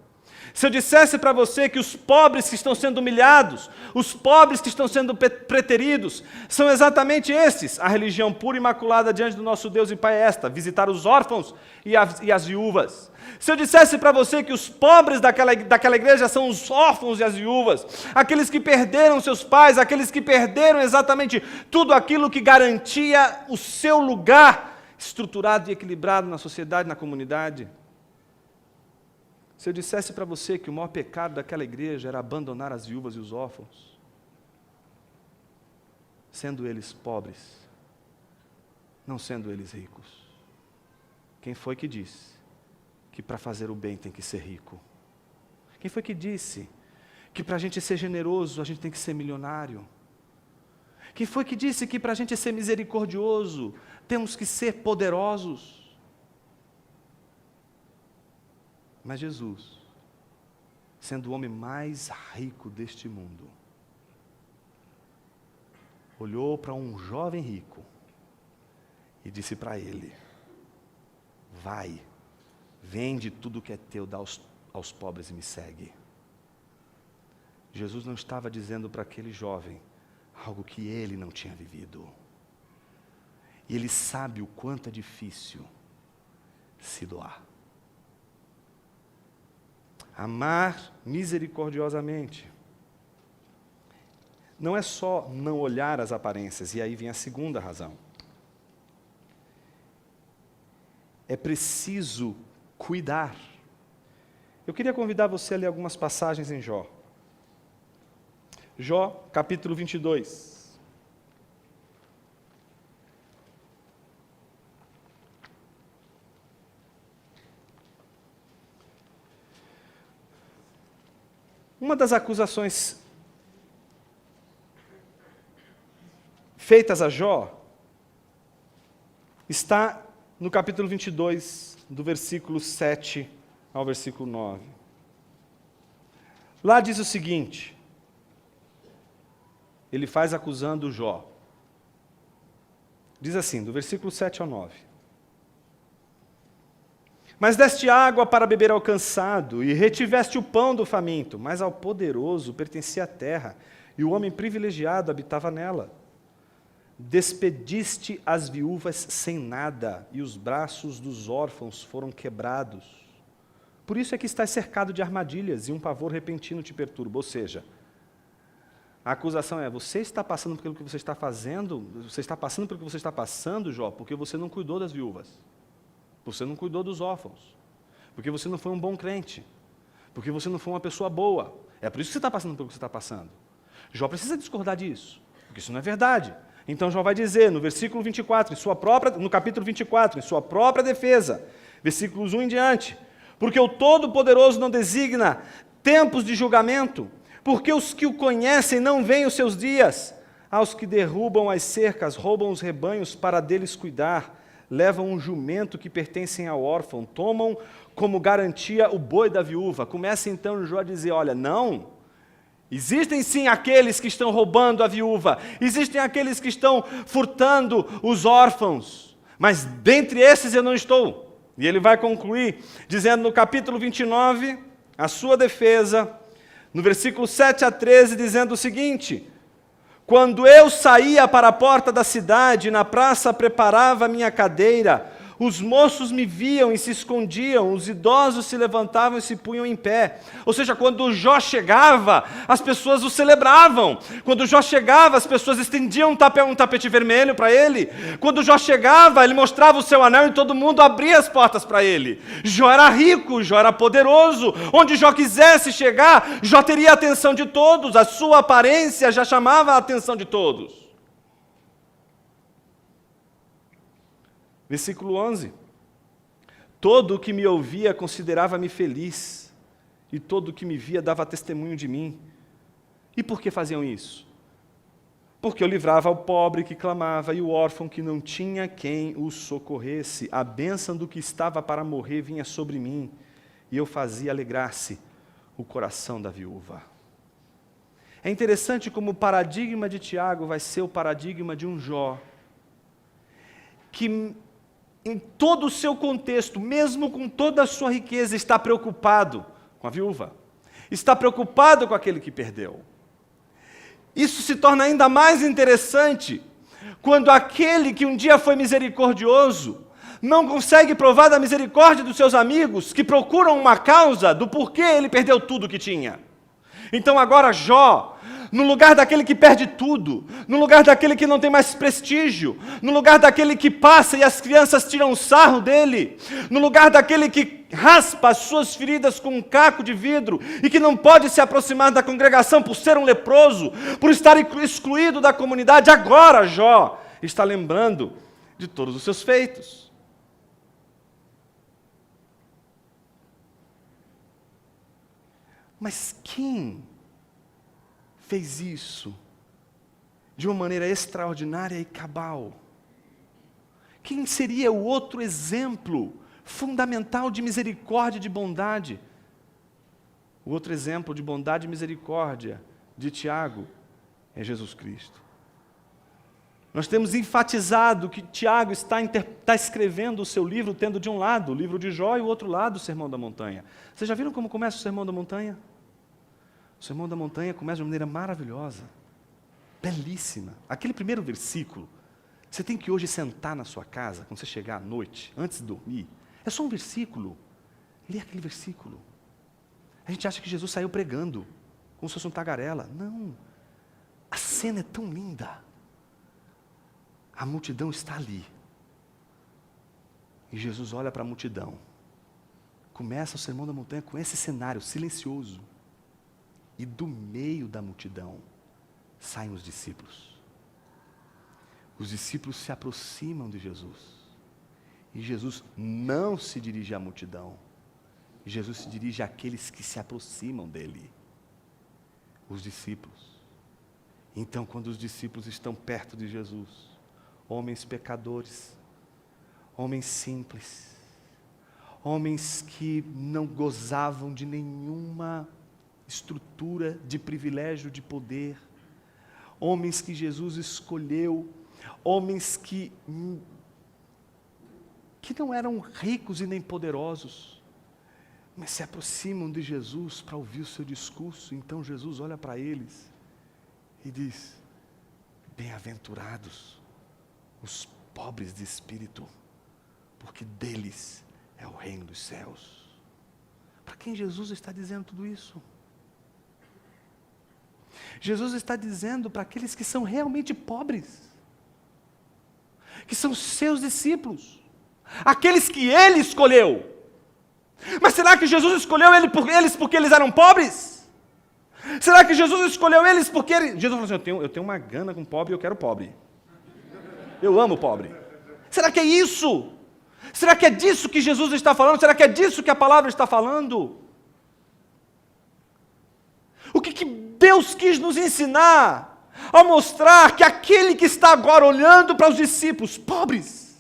Se eu dissesse para você que os pobres que estão sendo humilhados, os pobres que estão sendo preteridos, são exatamente esses, a religião pura e imaculada diante do nosso Deus e Pai é esta: visitar os órfãos e as viúvas. Se eu dissesse para você que os pobres daquela igreja são os órfãos e as viúvas, aqueles que perderam seus pais, aqueles que perderam exatamente tudo aquilo que garantia o seu lugar estruturado e equilibrado na sociedade, na comunidade. Se eu dissesse para você que o maior pecado daquela igreja era abandonar as viúvas e os órfãos, sendo eles pobres, não sendo eles ricos. Quem foi que disse que para fazer o bem tem que ser rico? Quem foi que disse que para a gente ser generoso a gente tem que ser milionário? Quem foi que disse que para a gente ser misericordioso temos que ser poderosos? Mas Jesus, sendo o homem mais rico deste mundo, olhou para um jovem rico e disse para ele: vai, vende tudo que é teu, dá aos pobres e me segue. Jesus não estava dizendo para aquele jovem algo que ele não tinha vivido. E ele sabe o quanto é difícil se doar. Amar misericordiosamente não é só não olhar as aparências, e aí vem a segunda razão. É preciso cuidar. Eu queria convidar você a ler algumas passagens em Jó. Jó, capítulo 22. Uma das acusações feitas a Jó está no capítulo 22, do versículo 7 ao versículo 9. Lá diz o seguinte, ele faz acusando Jó. Diz assim, do versículo 7 ao 9. Mas deste água para beber ao cansado, e retiveste o pão do faminto, mas ao poderoso pertencia a terra, e o homem privilegiado habitava nela. despediste as viúvas sem nada, e os braços dos órfãos foram quebrados. Por isso é que estás cercado de armadilhas, e um pavor repentino te perturba. Ou seja, a acusação é, você está passando pelo que você está fazendo, você está passando pelo que você está passando, Jó, porque você não cuidou das viúvas, você não cuidou dos órfãos, porque você não foi um bom crente, porque você não foi uma pessoa boa. É por isso que você está passando pelo que você está passando. Jó precisa discordar disso, porque isso não é verdade. Então Jó vai dizer no versículo 24, no capítulo 24, em sua própria defesa, versículos 1 em diante, porque o Todo-Poderoso não designa tempos de julgamento, porque os que o conhecem não veem os seus dias. Aos que derrubam as cercas, roubam os rebanhos para deles cuidar, levam um jumento que pertencem ao órfão, tomam como garantia o boi da viúva. Começa então Jó a dizer, olha, não, existem sim aqueles que estão roubando a viúva, existem aqueles que estão furtando os órfãos, mas dentre esses eu não estou. E ele vai concluir dizendo no capítulo 29, a sua defesa, no versículo 7 a 13, dizendo o seguinte: quando eu saía para a porta da cidade, na praça preparava a minha cadeira, os moços me viam e se escondiam, os idosos se levantavam e se punham em pé. Ou seja, quando Jó chegava, as pessoas o celebravam. Quando Jó chegava, as pessoas estendiam um tapete vermelho para ele. Quando Jó chegava, ele mostrava o seu anel e todo mundo abria as portas para ele. Jó era rico, Jó era poderoso. Onde Jó quisesse chegar, Jó teria a atenção de todos. A sua aparência já chamava a atenção de todos. Versículo 11, todo o que me ouvia considerava-me feliz, e todo o que me via dava testemunho de mim. E por que faziam isso? Porque eu livrava o pobre que clamava, e o órfão que não tinha quem o socorresse. A bênção do que estava para morrer vinha sobre mim, e eu fazia alegrar-se o coração da viúva. É interessante como o paradigma de Tiago vai ser o paradigma de um Jó, que em todo o seu contexto, mesmo com toda a sua riqueza, está preocupado com a viúva, está preocupado com aquele que perdeu. Isso se torna ainda mais interessante quando aquele que um dia foi misericordioso não consegue provar da misericórdia dos seus amigos que procuram uma causa do porquê ele perdeu tudo que tinha. Então agora Jó, no lugar daquele que perde tudo, no lugar daquele que não tem mais prestígio, no lugar daquele que passa e as crianças tiram um sarro dele, no lugar daquele que raspa as suas feridas com um caco de vidro e que não pode se aproximar da congregação por ser um leproso, por estar excluído da comunidade, agora Jó está lembrando de todos os seus feitos. Mas quem fez isso de uma maneira extraordinária e cabal? Quem seria o outro exemplo fundamental de misericórdia e de bondade? O outro exemplo de bondade e misericórdia de Tiago é Jesus Cristo. Nós temos enfatizado que Tiago está escrevendo o seu livro, tendo de um lado o livro de Jó e o outro lado o Sermão da Montanha. Vocês já viram como começa o Sermão da Montanha? O Sermão da Montanha começa de uma maneira maravilhosa, belíssima. Aquele primeiro versículo, você tem que hoje sentar na sua casa, quando você chegar à noite, antes de dormir, é só um versículo, lê aquele versículo. A gente acha que Jesus saiu pregando, como se fosse um tagarela. Não, a cena é tão linda. A multidão está ali. E Jesus olha para a multidão. Começa o Sermão da Montanha com esse cenário silencioso. E do meio da multidão saem os discípulos. Os discípulos se aproximam de Jesus. E Jesus não se dirige à multidão. Jesus se dirige àqueles que se aproximam dele. Os discípulos. Então, quando os discípulos estão perto de Jesus, homens pecadores, homens simples, homens que não gozavam de nenhuma estrutura de privilégio, de poder, homens que Jesus escolheu, homens que não eram ricos e nem poderosos, mas se aproximam de Jesus para ouvir o seu discurso. Então Jesus olha para eles e diz: bem-aventurados os pobres de espírito, porque deles é o reino dos céus. Para quem Jesus está dizendo tudo isso? Jesus está dizendo para aqueles que são realmente pobres, que são seus discípulos, aqueles que Ele escolheu. Mas será que Jesus escolheu eles porque eles eram pobres? Será que Jesus escolheu eles porque Jesus falou assim, eu tenho uma gana com pobre e eu quero pobre. Eu amo pobre. Será que é isso? Será que é disso que Jesus está falando? Será que é disso que a palavra está falando? O que Deus quis nos ensinar ao mostrar que aquele que está agora olhando para os discípulos, pobres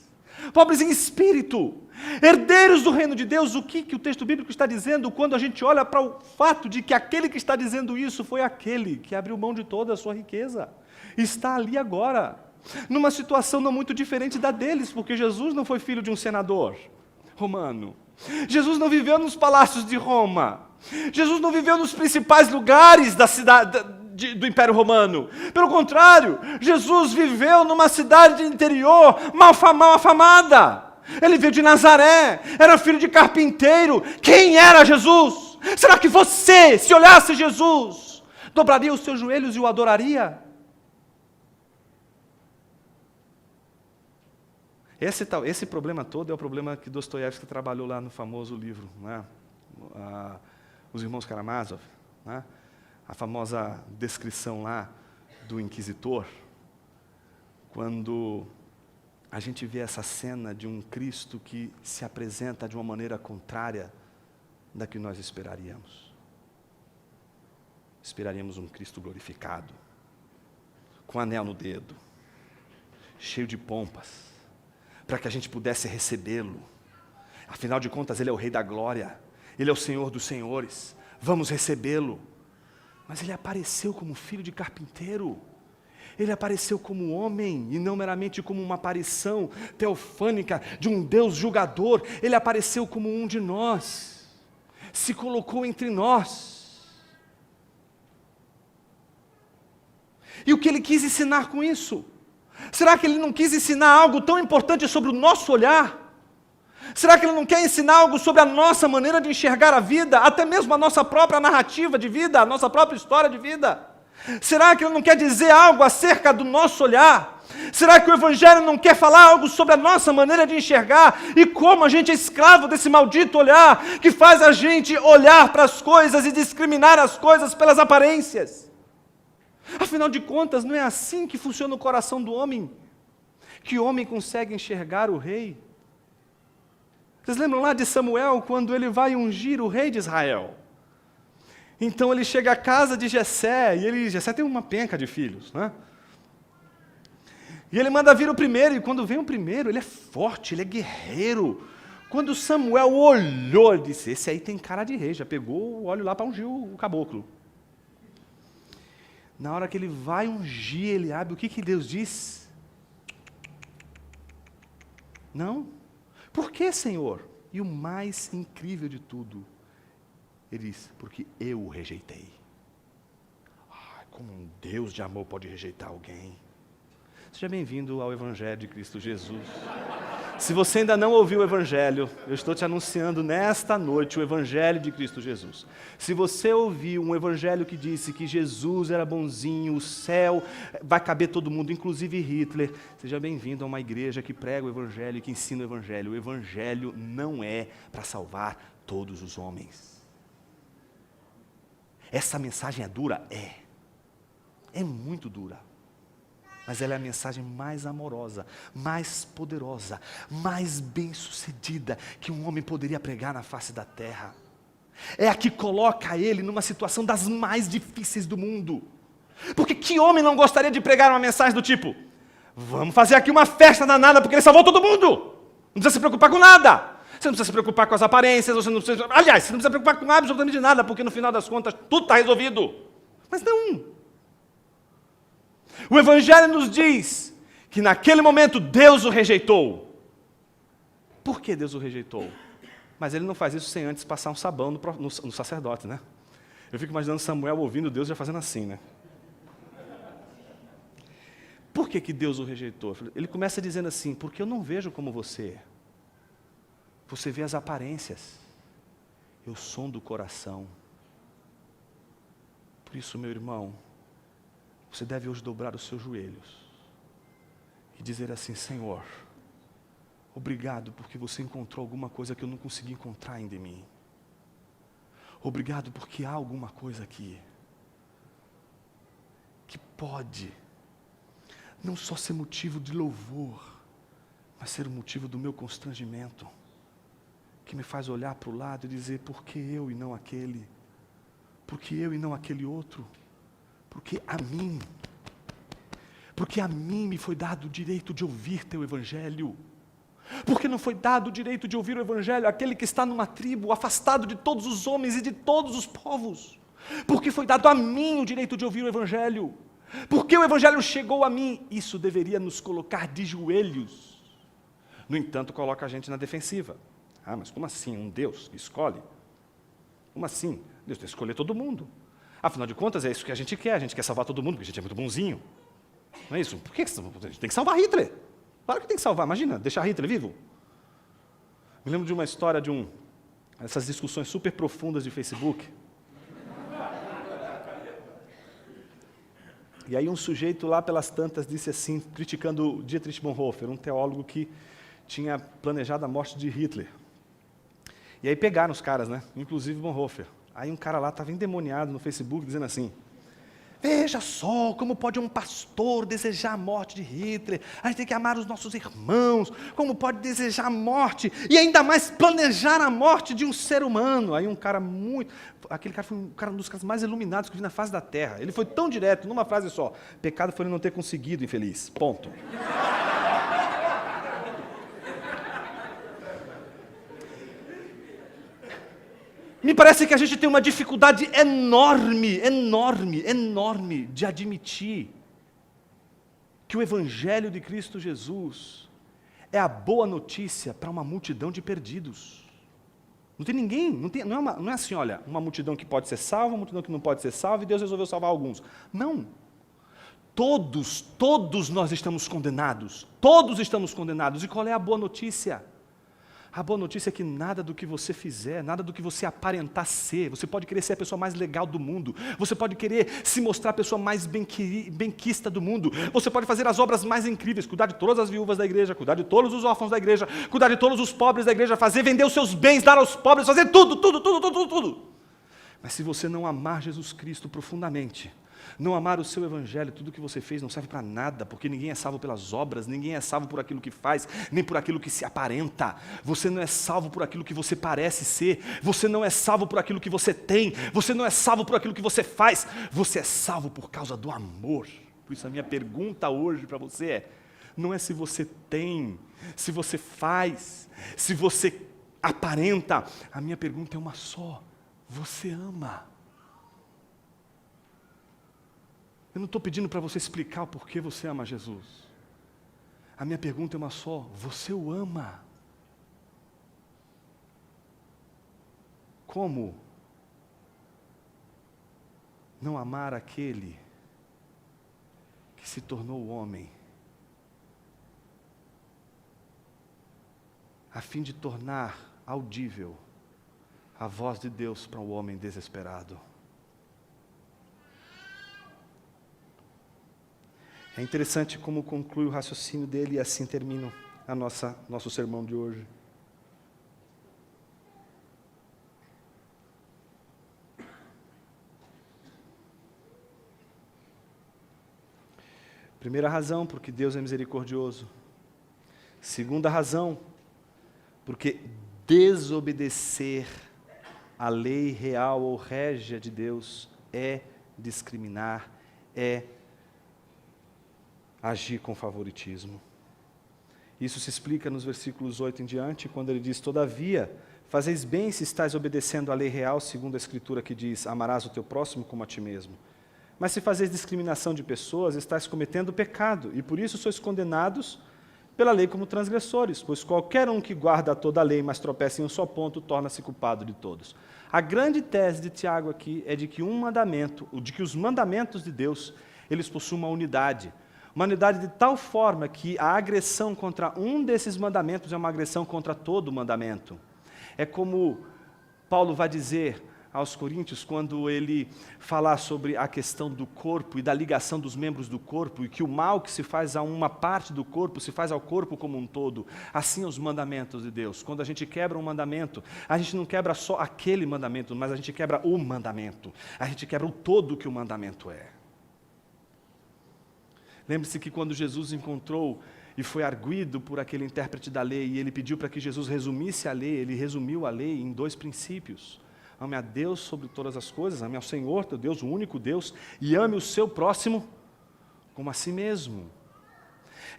em espírito, herdeiros do reino de Deus, o que o texto bíblico está dizendo quando a gente olha para o fato de que aquele que está dizendo isso foi aquele que abriu mão de toda a sua riqueza, está ali agora, numa situação não muito diferente da deles, porque Jesus não foi filho de um senador romano, Jesus não viveu nos palácios de Roma, Jesus não viveu nos principais lugares da cidade, do Império Romano. Pelo contrário, Jesus viveu numa cidade de interior mal afamada. Ele veio de Nazaré, era filho de carpinteiro. Quem era Jesus? Será que você, se olhasse Jesus, dobraria os seus joelhos e o adoraria? Esse problema todo é o problema que Dostoiévski trabalhou lá no famoso livro, né? Os Irmãos Karamazov, né? A famosa descrição lá do inquisitor, quando a gente vê essa cena de um Cristo que se apresenta de uma maneira contrária da que nós esperaríamos. Esperaríamos um Cristo glorificado, com anel no dedo, cheio de pompas, para que a gente pudesse recebê-lo. Afinal de contas, Ele é o Rei da Glória, Ele é o Senhor dos Senhores, vamos recebê-lo. Mas Ele apareceu como filho de carpinteiro, Ele apareceu como homem, e não meramente como uma aparição teofânica de um Deus julgador. Ele apareceu como um de nós, se colocou entre nós. E o que Ele quis ensinar com isso? Será que Ele não quis ensinar algo tão importante sobre o nosso olhar? Será que Ele não quer ensinar algo sobre a nossa maneira de enxergar a vida, até mesmo a nossa própria narrativa de vida, a nossa própria história de vida? Será que Ele não quer dizer algo acerca do nosso olhar? Será que o Evangelho não quer falar algo sobre a nossa maneira de enxergar e como a gente é escravo desse maldito olhar que faz a gente olhar para as coisas e discriminar as coisas pelas aparências? Afinal de contas, não é assim que funciona o coração do homem, que o homem consegue enxergar o rei. Vocês lembram lá de Samuel, quando ele vai ungir o rei de Israel? Então ele chega à casa de Jessé, e Jessé tem uma penca de filhos, né? E ele manda vir o primeiro, e quando vem o primeiro, ele é forte, ele é guerreiro. Quando Samuel olhou, ele disse, esse aí tem cara de rei, já pegou o óleo lá para ungir o caboclo. Na hora que ele vai ungir Eliabe, o que Deus diz? Não. Por que, Senhor? E o mais incrível de tudo, ele diz, porque eu o rejeitei. Como um Deus de amor pode rejeitar alguém? Seja bem-vindo ao Evangelho de Cristo Jesus. Se você ainda não ouviu o Evangelho, eu estou te anunciando nesta noite o Evangelho de Cristo Jesus. Se você ouviu um Evangelho que disse que Jesus era bonzinho, o céu vai caber todo mundo, inclusive Hitler, seja bem-vindo a uma igreja que prega o Evangelho e que ensina o Evangelho. O Evangelho não é para salvar todos os homens. Essa mensagem é dura? É muito dura. Mas ela é a mensagem mais amorosa, mais poderosa, mais bem-sucedida que um homem poderia pregar na face da terra. É a que coloca ele numa situação das mais difíceis do mundo. Porque que homem não gostaria de pregar uma mensagem do tipo, vamos fazer aqui uma festa danada porque ele salvou todo mundo. Não precisa se preocupar com nada. Você não precisa se preocupar com as aparências, você não precisa preocupar com absolutamente nada, porque no final das contas tudo está resolvido. Mas não. O Evangelho nos diz que naquele momento Deus o rejeitou. Por que Deus o rejeitou? Mas Ele não faz isso sem antes passar um sabão no sacerdote, né? Eu fico imaginando Samuel ouvindo Deus já fazendo assim, né? Por que Deus o rejeitou? Ele começa dizendo assim, porque eu não vejo como você. Você vê as aparências. Eu sondo o coração. Por isso, meu irmão, você deve hoje dobrar os seus joelhos e dizer assim, Senhor, obrigado porque você encontrou alguma coisa que eu não consegui encontrar ainda em mim. Obrigado porque há alguma coisa aqui que pode não só ser motivo de louvor, mas ser o motivo do meu constrangimento, que me faz olhar para o lado e dizer, por que eu e não aquele? Por que eu e não aquele outro? Porque a mim me foi dado o direito de ouvir teu evangelho. Porque não foi dado o direito de ouvir o evangelho àquele que está numa tribo, afastado de todos os homens e de todos os povos. Porque foi dado a mim o direito de ouvir o evangelho. Porque o evangelho chegou a mim. Isso deveria nos colocar de joelhos. No entanto, coloca a gente na defensiva. Ah, mas como assim? Um Deus que escolhe? Como assim? Deus tem que escolher todo mundo. Afinal de contas, é isso que a gente quer salvar todo mundo, porque a gente é muito bonzinho. Não é isso? Por que a gente tem que salvar Hitler? Claro que tem que salvar, imagina, deixar Hitler vivo. Me lembro de uma história essas discussões super profundas de Facebook. E aí um sujeito lá pelas tantas disse assim, criticando Dietrich Bonhoeffer, um teólogo que tinha planejado a morte de Hitler. E aí pegaram os caras, né? Inclusive Bonhoeffer. Aí um cara lá estava endemoniado no Facebook, dizendo assim, veja só como pode um pastor desejar a morte de Hitler, a gente tem que amar os nossos irmãos, como pode desejar a morte, e ainda mais planejar a morte de um ser humano. Aí um cara aquele cara foi um dos caras mais iluminados que eu vi na face da terra. Ele foi tão direto, numa frase só, pecado foi ele não ter conseguido, infeliz, ponto. Me parece que a gente tem uma dificuldade enorme de admitir que o Evangelho de Cristo Jesus é a boa notícia para uma multidão de perdidos. Não tem ninguém, não é assim, olha, uma multidão que pode ser salva, uma multidão que não pode ser salva, e Deus resolveu salvar alguns. Não. Todos nós estamos condenados. Todos estamos condenados. E qual é a boa notícia? A boa notícia é que nada do que você fizer, nada do que você aparentar ser, você pode querer ser a pessoa mais legal do mundo, você pode querer se mostrar a pessoa mais benquista do mundo, você pode fazer as obras mais incríveis, cuidar de todas as viúvas da igreja, cuidar de todos os órfãos da igreja, cuidar de todos os pobres da igreja, vender os seus bens, dar aos pobres, fazer tudo. Mas se você não amar Jesus Cristo profundamente, não amar o seu evangelho, tudo que você fez não serve para nada, porque ninguém é salvo pelas obras, ninguém é salvo por aquilo que faz, nem por aquilo que se aparenta. Você não é salvo por aquilo que você parece ser, você não é salvo por aquilo que você tem, você não é salvo por aquilo que você faz, você é salvo por causa do amor. Por isso a minha pergunta hoje para você não é se você tem, se você faz, se você aparenta. A minha pergunta é uma só: você ama? Eu não estou pedindo para você explicar o porquê você ama Jesus. A minha pergunta é uma só: você o ama? Como não amar aquele que se tornou homem, a fim de tornar audível a voz de Deus para o homem desesperado? É interessante como conclui o raciocínio dele, e assim termina nosso sermão de hoje. Primeira razão, porque Deus é misericordioso. Segunda razão, porque desobedecer à lei real ou régia de Deus é discriminar, é agir com favoritismo. Isso se explica nos versículos 8 em diante, quando ele diz: todavia, fazeis bem se estáis obedecendo à lei real, segundo a Escritura que diz, amarás o teu próximo como a ti mesmo. Mas se fazeis discriminação de pessoas, estáis cometendo pecado, e por isso sois condenados pela lei como transgressores, pois qualquer um que guarda toda a lei, mas tropeça em um só ponto, torna-se culpado de todos. A grande tese de Tiago aqui é de que os mandamentos de Deus, eles possuem uma unidade. Uma unidade de tal forma que a agressão contra um desses mandamentos é uma agressão contra todo o mandamento. É como Paulo vai dizer aos Coríntios, quando ele falar sobre a questão do corpo e da ligação dos membros do corpo, e que o mal que se faz a uma parte do corpo, se faz ao corpo como um todo. Assim os mandamentos de Deus. Quando a gente quebra um mandamento, a gente não quebra só aquele mandamento, mas a gente quebra o mandamento. A gente quebra o todo que o mandamento é. Lembre-se que quando Jesus encontrou e foi arguido por aquele intérprete da lei, e ele pediu para que Jesus resumisse a lei, ele resumiu a lei em 2 princípios. Ame a Deus sobre todas as coisas, ame ao Senhor, teu Deus, o único Deus, e ame o seu próximo como a si mesmo.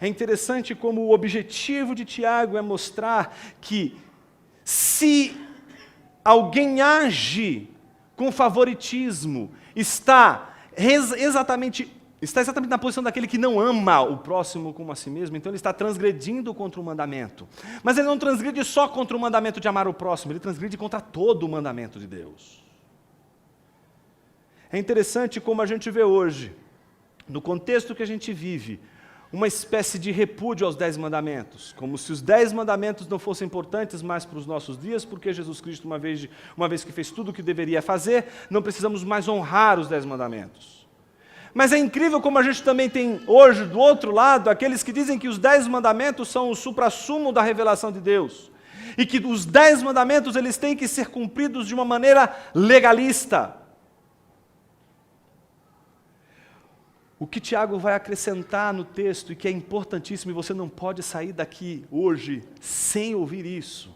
É interessante como o objetivo de Tiago é mostrar que se alguém age com favoritismo, está exatamente na posição daquele que não ama o próximo como a si mesmo, então ele está transgredindo contra o mandamento. Mas ele não transgride só contra o mandamento de amar o próximo, ele transgride contra todo o mandamento de Deus. É interessante como a gente vê hoje, no contexto que a gente vive, uma espécie de repúdio aos 10 mandamentos, como se os 10 mandamentos não fossem importantes mais para os nossos dias, porque Jesus Cristo, uma vez que fez tudo o que deveria fazer, não precisamos mais honrar os 10 mandamentos. Mas é incrível como a gente também tem hoje, do outro lado, aqueles que dizem que os 10 mandamentos são o suprassumo da revelação de Deus. E que os 10 mandamentos eles têm que ser cumpridos de uma maneira legalista. O que Tiago vai acrescentar no texto, e que é importantíssimo, e você não pode sair daqui hoje sem ouvir isso,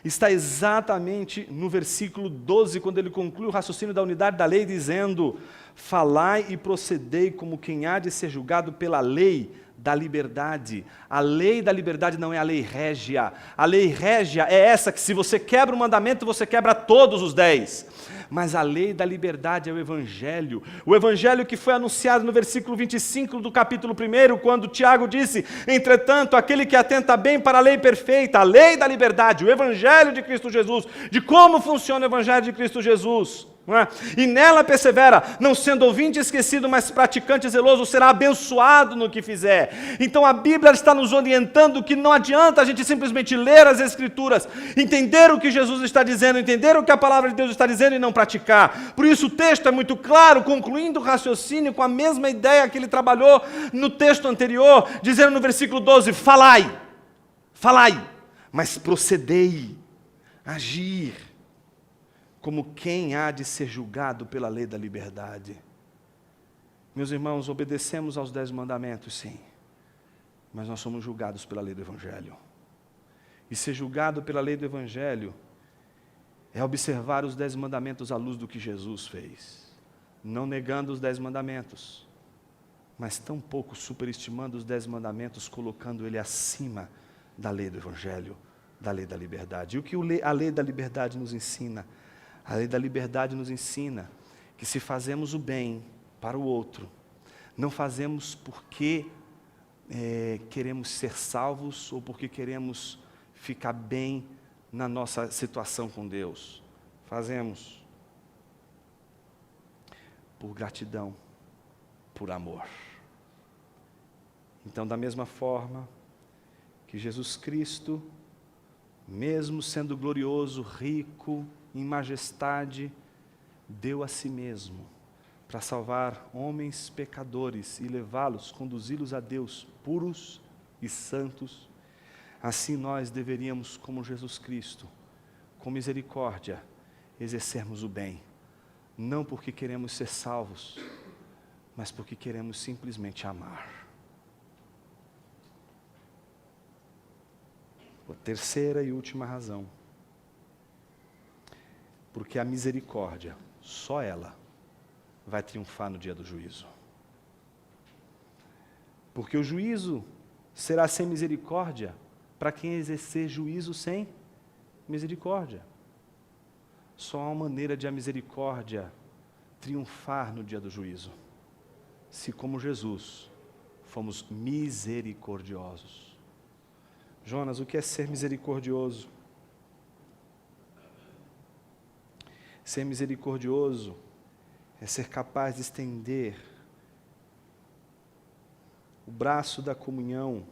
está exatamente no versículo 12, quando ele conclui o raciocínio da unidade da lei, dizendo: falai e procedei como quem há de ser julgado pela lei da liberdade. A lei da liberdade não é a lei régia. A lei régia é essa que, se você quebra o mandamento, você quebra todos os 10. Mas a lei da liberdade é o Evangelho. O Evangelho que foi anunciado no versículo 25 do capítulo 1, quando Tiago disse: entretanto, aquele que atenta bem para a lei perfeita, a lei da liberdade, o Evangelho de Cristo Jesus, de como funciona o Evangelho de Cristo Jesus, não é? E nela persevera, não sendo ouvinte esquecido, mas praticante zeloso, será abençoado no que fizer. Então a Bíblia está nos orientando que não adianta a gente simplesmente ler as Escrituras, entender o que Jesus está dizendo, entender o que a palavra de Deus está dizendo e não praticar. Por isso o texto é muito claro, concluindo o raciocínio com a mesma ideia que ele trabalhou no texto anterior, dizendo no versículo 12: falai, mas procedei, agir, como quem há de ser julgado pela lei da liberdade. Meus irmãos, obedecemos aos 10 mandamentos, sim, mas nós somos julgados pela lei do Evangelho. E ser julgado pela lei do Evangelho é observar os 10 mandamentos à luz do que Jesus fez, não negando os 10 mandamentos, mas tampouco superestimando os 10 mandamentos, colocando ele acima da lei do Evangelho, da lei da liberdade. E o que a lei da liberdade nos ensina? A lei da liberdade nos ensina que, se fazemos o bem para o outro, não fazemos porque queremos ser salvos ou porque queremos ficar bem na nossa situação com Deus. Fazemos por gratidão, por amor. Então, da mesma forma que Jesus Cristo, mesmo sendo glorioso, rico em majestade, deu a si mesmo para salvar homens pecadores e levá-los, conduzi-los a Deus puros e santos, assim nós deveríamos, como Jesus Cristo, com misericórdia, exercermos o bem, não porque queremos ser salvos, mas porque queremos simplesmente amar. A terceira e última razão, porque a misericórdia, só ela, vai triunfar no dia do juízo. Porque o juízo será sem misericórdia para quem exercer juízo sem misericórdia. Só há uma maneira de a misericórdia triunfar no dia do juízo: se, como Jesus, fomos misericordiosos. Jonas, o que é ser misericordioso? Ser misericordioso é ser capaz de estender o braço da comunhão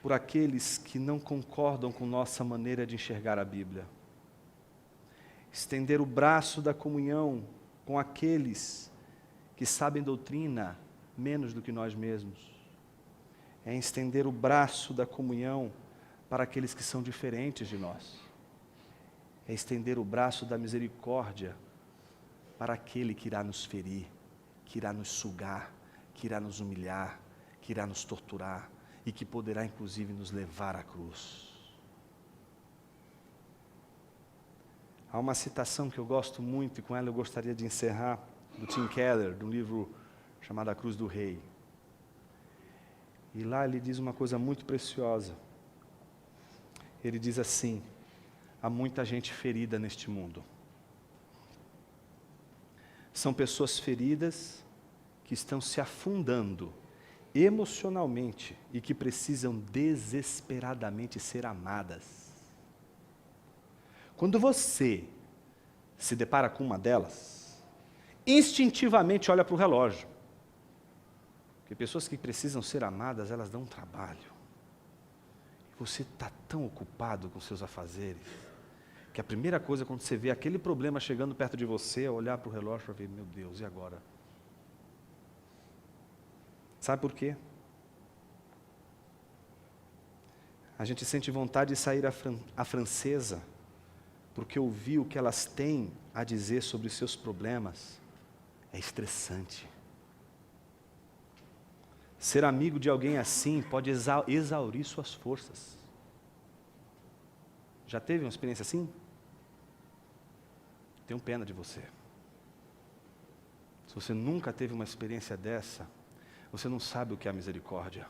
por aqueles que não concordam com nossa maneira de enxergar a Bíblia. Estender o braço da comunhão com aqueles que sabem doutrina menos do que nós mesmos. É estender o braço da comunhão para aqueles que são diferentes de nós. É estender o braço da misericórdia para aquele que irá nos ferir, que irá nos sugar, que irá nos humilhar, que irá nos torturar e que poderá inclusive nos levar à cruz. Há uma citação que eu gosto muito e com ela eu gostaria de encerrar, do Tim Keller, de um livro chamado A Cruz do Rei. E lá ele diz uma coisa muito preciosa. Ele diz assim: há muita gente ferida neste mundo. São pessoas feridas que estão se afundando emocionalmente e que precisam desesperadamente ser amadas. Quando você se depara com uma delas, instintivamente olha para o relógio. Porque pessoas que precisam ser amadas, elas dão um trabalho. E você está tão ocupado com seus afazeres, que a primeira coisa quando você vê aquele problema chegando perto de você, é olhar para o relógio para ver, meu Deus, e agora? Sabe por quê? A gente sente vontade de sair à francesa, porque ouvir o que elas têm a dizer sobre os seus problemas é estressante. Ser amigo de alguém assim pode exaurir suas forças. Já teve uma experiência assim? Tenho pena de você. Se você nunca teve uma experiência dessa, você não sabe o que é a misericórdia.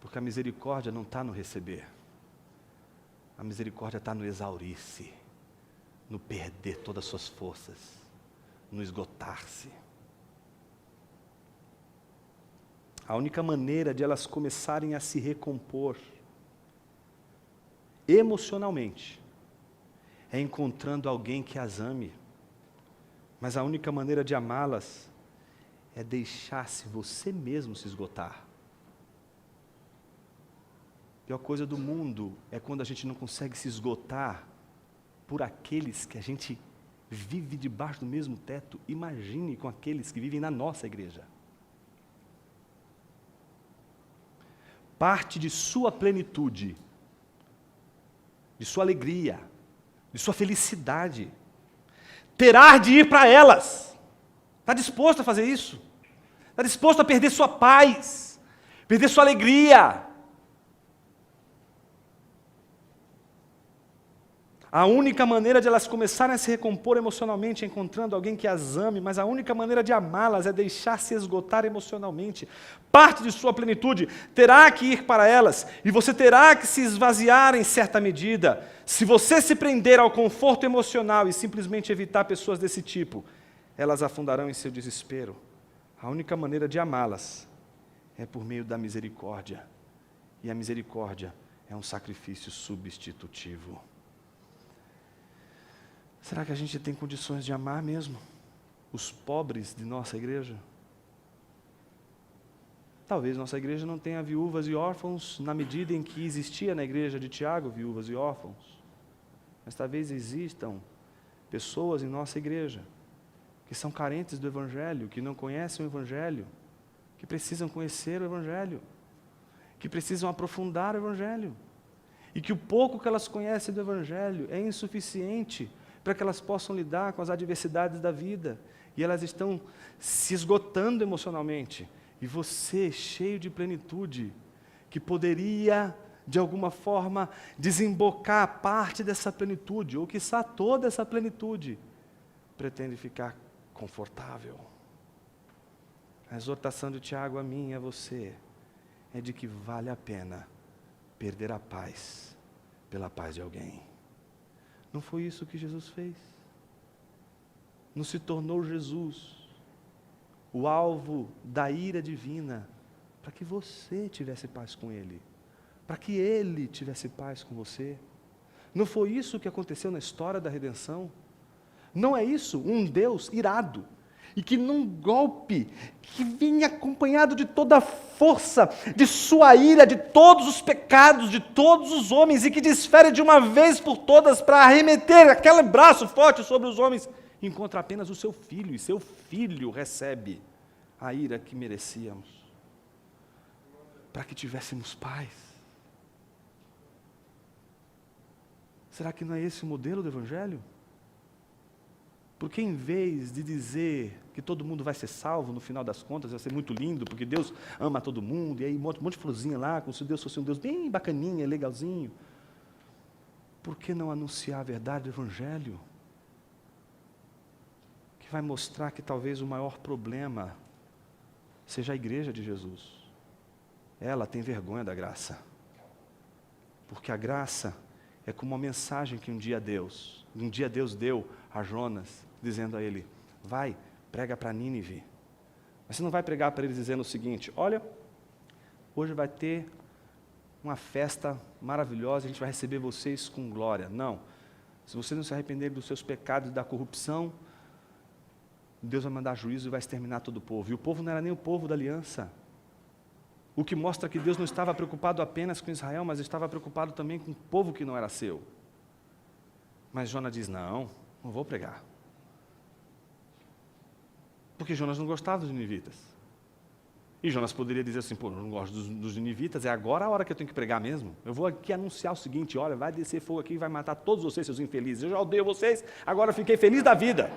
Porque a misericórdia não está no receber. A misericórdia está no exaurir-se, no perder todas as suas forças, no esgotar-se. A única maneira de elas começarem a se recompor emocionalmente é encontrando alguém que as ame. Mas a única maneira de amá-las é deixar-se você mesmo se esgotar. A pior coisa do mundo é quando a gente não consegue se esgotar por aqueles que a gente vive debaixo do mesmo teto. Imagine com aqueles que vivem na nossa igreja. Parte de sua plenitude, de sua alegria, de sua felicidade, terá de ir para elas. Está disposto a fazer isso? Está disposto a perder sua paz, perder sua alegria? A única maneira de elas começarem a se recompor emocionalmente é encontrando alguém que as ame, mas a única maneira de amá-las é deixar-se esgotar emocionalmente. Parte de sua plenitude terá que ir para elas, e você terá que se esvaziar em certa medida. Se você se prender ao conforto emocional e simplesmente evitar pessoas desse tipo, elas afundarão em seu desespero. A única maneira de amá-las é por meio da misericórdia, e a misericórdia é um sacrifício substitutivo. Será que a gente tem condições de amar mesmo os pobres de nossa igreja? Talvez nossa igreja não tenha viúvas e órfãos na medida em que existia na igreja de Tiago viúvas e órfãos. Mas talvez existam pessoas em nossa igreja que são carentes do Evangelho, que não conhecem o Evangelho, que precisam conhecer o Evangelho, que precisam aprofundar o Evangelho, e que o pouco que elas conhecem do Evangelho é insuficiente para que elas possam lidar com as adversidades da vida, e elas estão se esgotando emocionalmente, e você, cheio de plenitude, que poderia, de alguma forma, desembocar parte dessa plenitude, ou quiçá toda essa plenitude, pretende ficar confortável. A exortação de Tiago a mim e a você é de que vale a pena perder a paz pela paz de alguém. Não foi isso que Jesus fez? Não se tornou Jesus o alvo da ira divina para que você tivesse paz com Ele, para que Ele tivesse paz com você? Não foi isso que aconteceu na história da redenção? Não é isso um Deus irado, e que num golpe que vem acompanhado de toda a força, de sua ira, de todos os pecados, de todos os homens, e que desfere de uma vez por todas para arremeter aquele braço forte sobre os homens, encontra apenas o seu filho, e seu filho recebe a ira que merecíamos, para que tivéssemos paz. Será que não é esse o modelo do Evangelho? Porque em vez de dizer que todo mundo vai ser salvo, no final das contas, vai ser muito lindo, porque Deus ama todo mundo, e aí um monte de florzinha lá, como se Deus fosse um Deus bem bacaninha, legalzinho. Por que não anunciar a verdade do Evangelho? Que vai mostrar que talvez o maior problema seja a igreja de Jesus. Ela tem vergonha da graça. Porque a graça é como uma mensagem que um dia Deus deu a Jonas, dizendo a ele, vai, prega para Nínive. Mas você não vai pregar para eles dizendo o seguinte, olha, hoje vai ter uma festa maravilhosa, a gente vai receber vocês com glória. Não. Se vocês não se arrependerem dos seus pecados e da corrupção, Deus vai mandar juízo e vai exterminar todo o povo. E o povo não era nem o povo da aliança. O que mostra que Deus não estava preocupado apenas com Israel, mas estava preocupado também com o povo que não era seu. Mas Jonas diz, não vou pregar. Porque Jonas não gostava dos ninivitas. E Jonas poderia dizer assim, pô, eu não gosto dos ninivitas, é agora a hora que eu tenho que pregar mesmo. Eu vou aqui anunciar o seguinte, olha, vai descer fogo aqui e vai matar todos vocês, seus infelizes. Eu já odeio vocês, agora fiquei feliz da vida.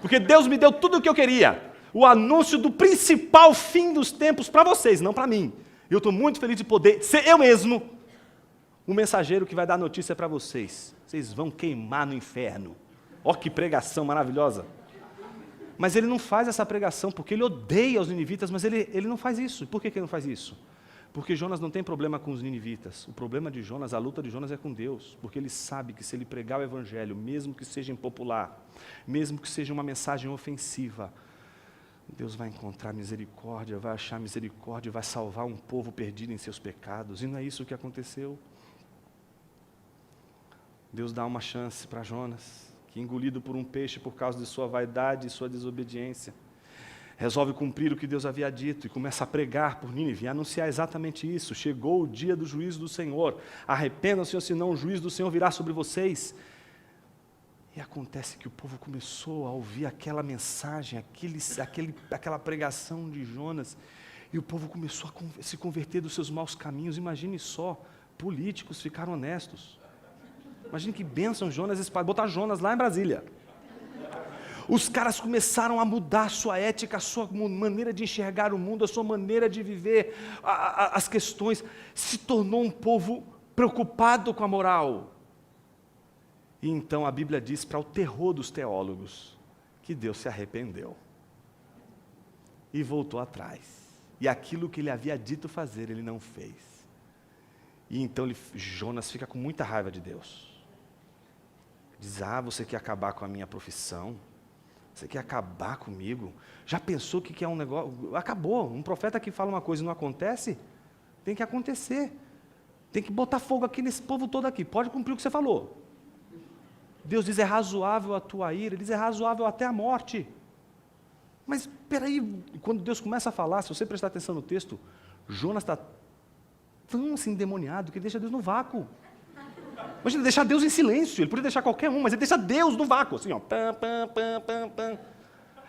Porque Deus me deu tudo o que eu queria. O anúncio do principal fim dos tempos para vocês, não para mim. Eu estou muito feliz de poder ser eu mesmo o mensageiro que vai dar notícia para vocês. Vocês vão queimar no inferno. Ó, que pregação maravilhosa. Mas ele não faz essa pregação porque ele odeia os ninivitas, mas ele não faz isso. Por que ele não faz isso? Porque Jonas não tem problema com os ninivitas. O problema de Jonas, a luta de Jonas é com Deus. Porque ele sabe que se ele pregar o evangelho, mesmo que seja impopular, mesmo que seja uma mensagem ofensiva, Deus vai encontrar misericórdia, vai achar misericórdia, vai salvar um povo perdido em seus pecados. E não é isso que aconteceu. Deus dá uma chance para Jonas, que engolido por um peixe por causa de sua vaidade e sua desobediência, resolve cumprir o que Deus havia dito e começa a pregar por Nínive, a anunciar exatamente isso. Chegou o dia do juízo do Senhor, arrependam-se, ou senão o juízo do Senhor virá sobre vocês. E acontece que o povo começou a ouvir aquela mensagem, aquela pregação de Jonas, e o povo começou a se converter dos seus maus caminhos. Imagine só, políticos ficaram honestos. Imagine que bênção Jonas, botar Jonas lá em Brasília. Os caras começaram a mudar a sua ética, a sua maneira de enxergar o mundo, a sua maneira de viver as questões. Se tornou um povo preocupado com a moral. E então a Bíblia diz, para o terror dos teólogos, que Deus se arrependeu. E voltou atrás. E aquilo que ele havia dito fazer, ele não fez. E então Jonas fica com muita raiva de Deus. Diz, você quer acabar com a minha profissão? Você quer acabar comigo? Já pensou que é um negócio? Acabou. Um profeta que fala uma coisa e não acontece, tem que acontecer. Tem que botar fogo aqui nesse povo todo aqui. Pode cumprir o que você falou. Deus diz, é razoável a tua ira. Ele diz, é razoável até a morte. Mas, espera aí, quando Deus começa a falar, se você prestar atenção no texto, Jonas está tão assim endemoniado que ele deixa Deus no vácuo. Imagina, deixar Deus em silêncio. Ele podia deixar qualquer um, mas ele deixa Deus no vácuo, assim, ó. Pam, pam, pam, pam, pam.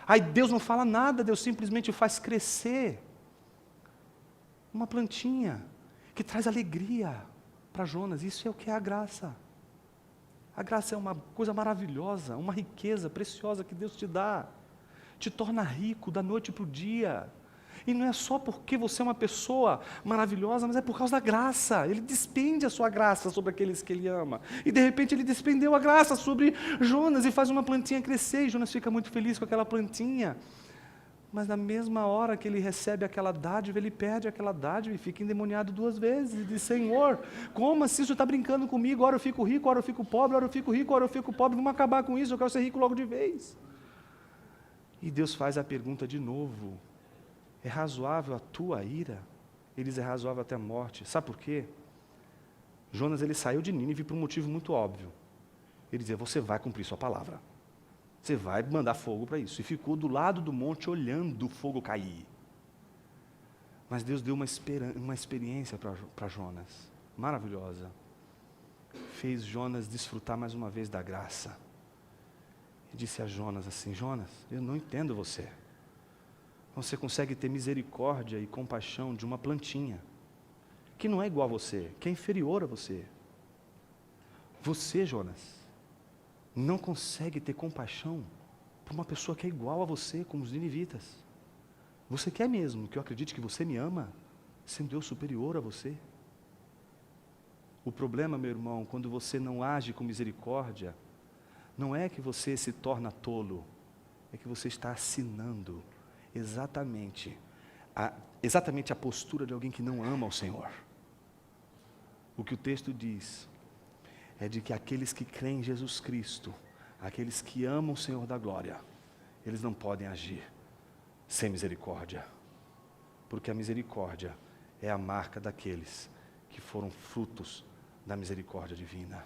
Aí Deus não fala nada, Deus simplesmente faz crescer uma plantinha que traz alegria para Jonas. Isso é o que é a graça. A graça é uma coisa maravilhosa, uma riqueza preciosa que Deus te dá. Te torna rico da noite para o dia. E não é só porque você é uma pessoa maravilhosa, mas é por causa da graça. Ele despende a sua graça sobre aqueles que ele ama. E de repente ele despendeu a graça sobre Jonas e faz uma plantinha crescer. E Jonas fica muito feliz com aquela plantinha. Mas na mesma hora que ele recebe aquela dádiva, ele perde aquela dádiva e fica endemoniado 2 vezes. E diz, Senhor, como assim? Você está brincando comigo? Ora eu fico rico, ora eu fico pobre, ora eu fico rico, ora eu fico pobre. Vamos acabar com isso, eu quero ser rico logo de vez. E Deus faz a pergunta de novo. É razoável a tua ira? Ele diz, é razoável até a morte. Sabe por quê? Jonas ele saiu de Nínive por um motivo muito óbvio. Ele dizia, você vai cumprir sua palavra. Você vai mandar fogo para isso. E ficou do lado do monte olhando o fogo cair. Mas Deus deu uma experiência para Jonas, maravilhosa. Fez Jonas desfrutar mais uma vez da graça. E disse a Jonas assim: Jonas, eu não entendo você. Você consegue ter misericórdia e compaixão de uma plantinha, que não é igual a você, que é inferior a você. Você, Jonas, não consegue ter compaixão por uma pessoa que é igual a você, como os ninivitas. Você quer mesmo que eu acredite que você me ama, sendo eu superior a você? O problema, meu irmão, quando você não age com misericórdia, não é que você se torna tolo, é que você está assinando exatamente a postura de alguém que não ama o Senhor. O que o texto diz é de que aqueles que creem em Jesus Cristo, aqueles que amam o Senhor da glória, eles não podem agir sem misericórdia, porque a misericórdia é a marca daqueles que foram frutos da misericórdia divina.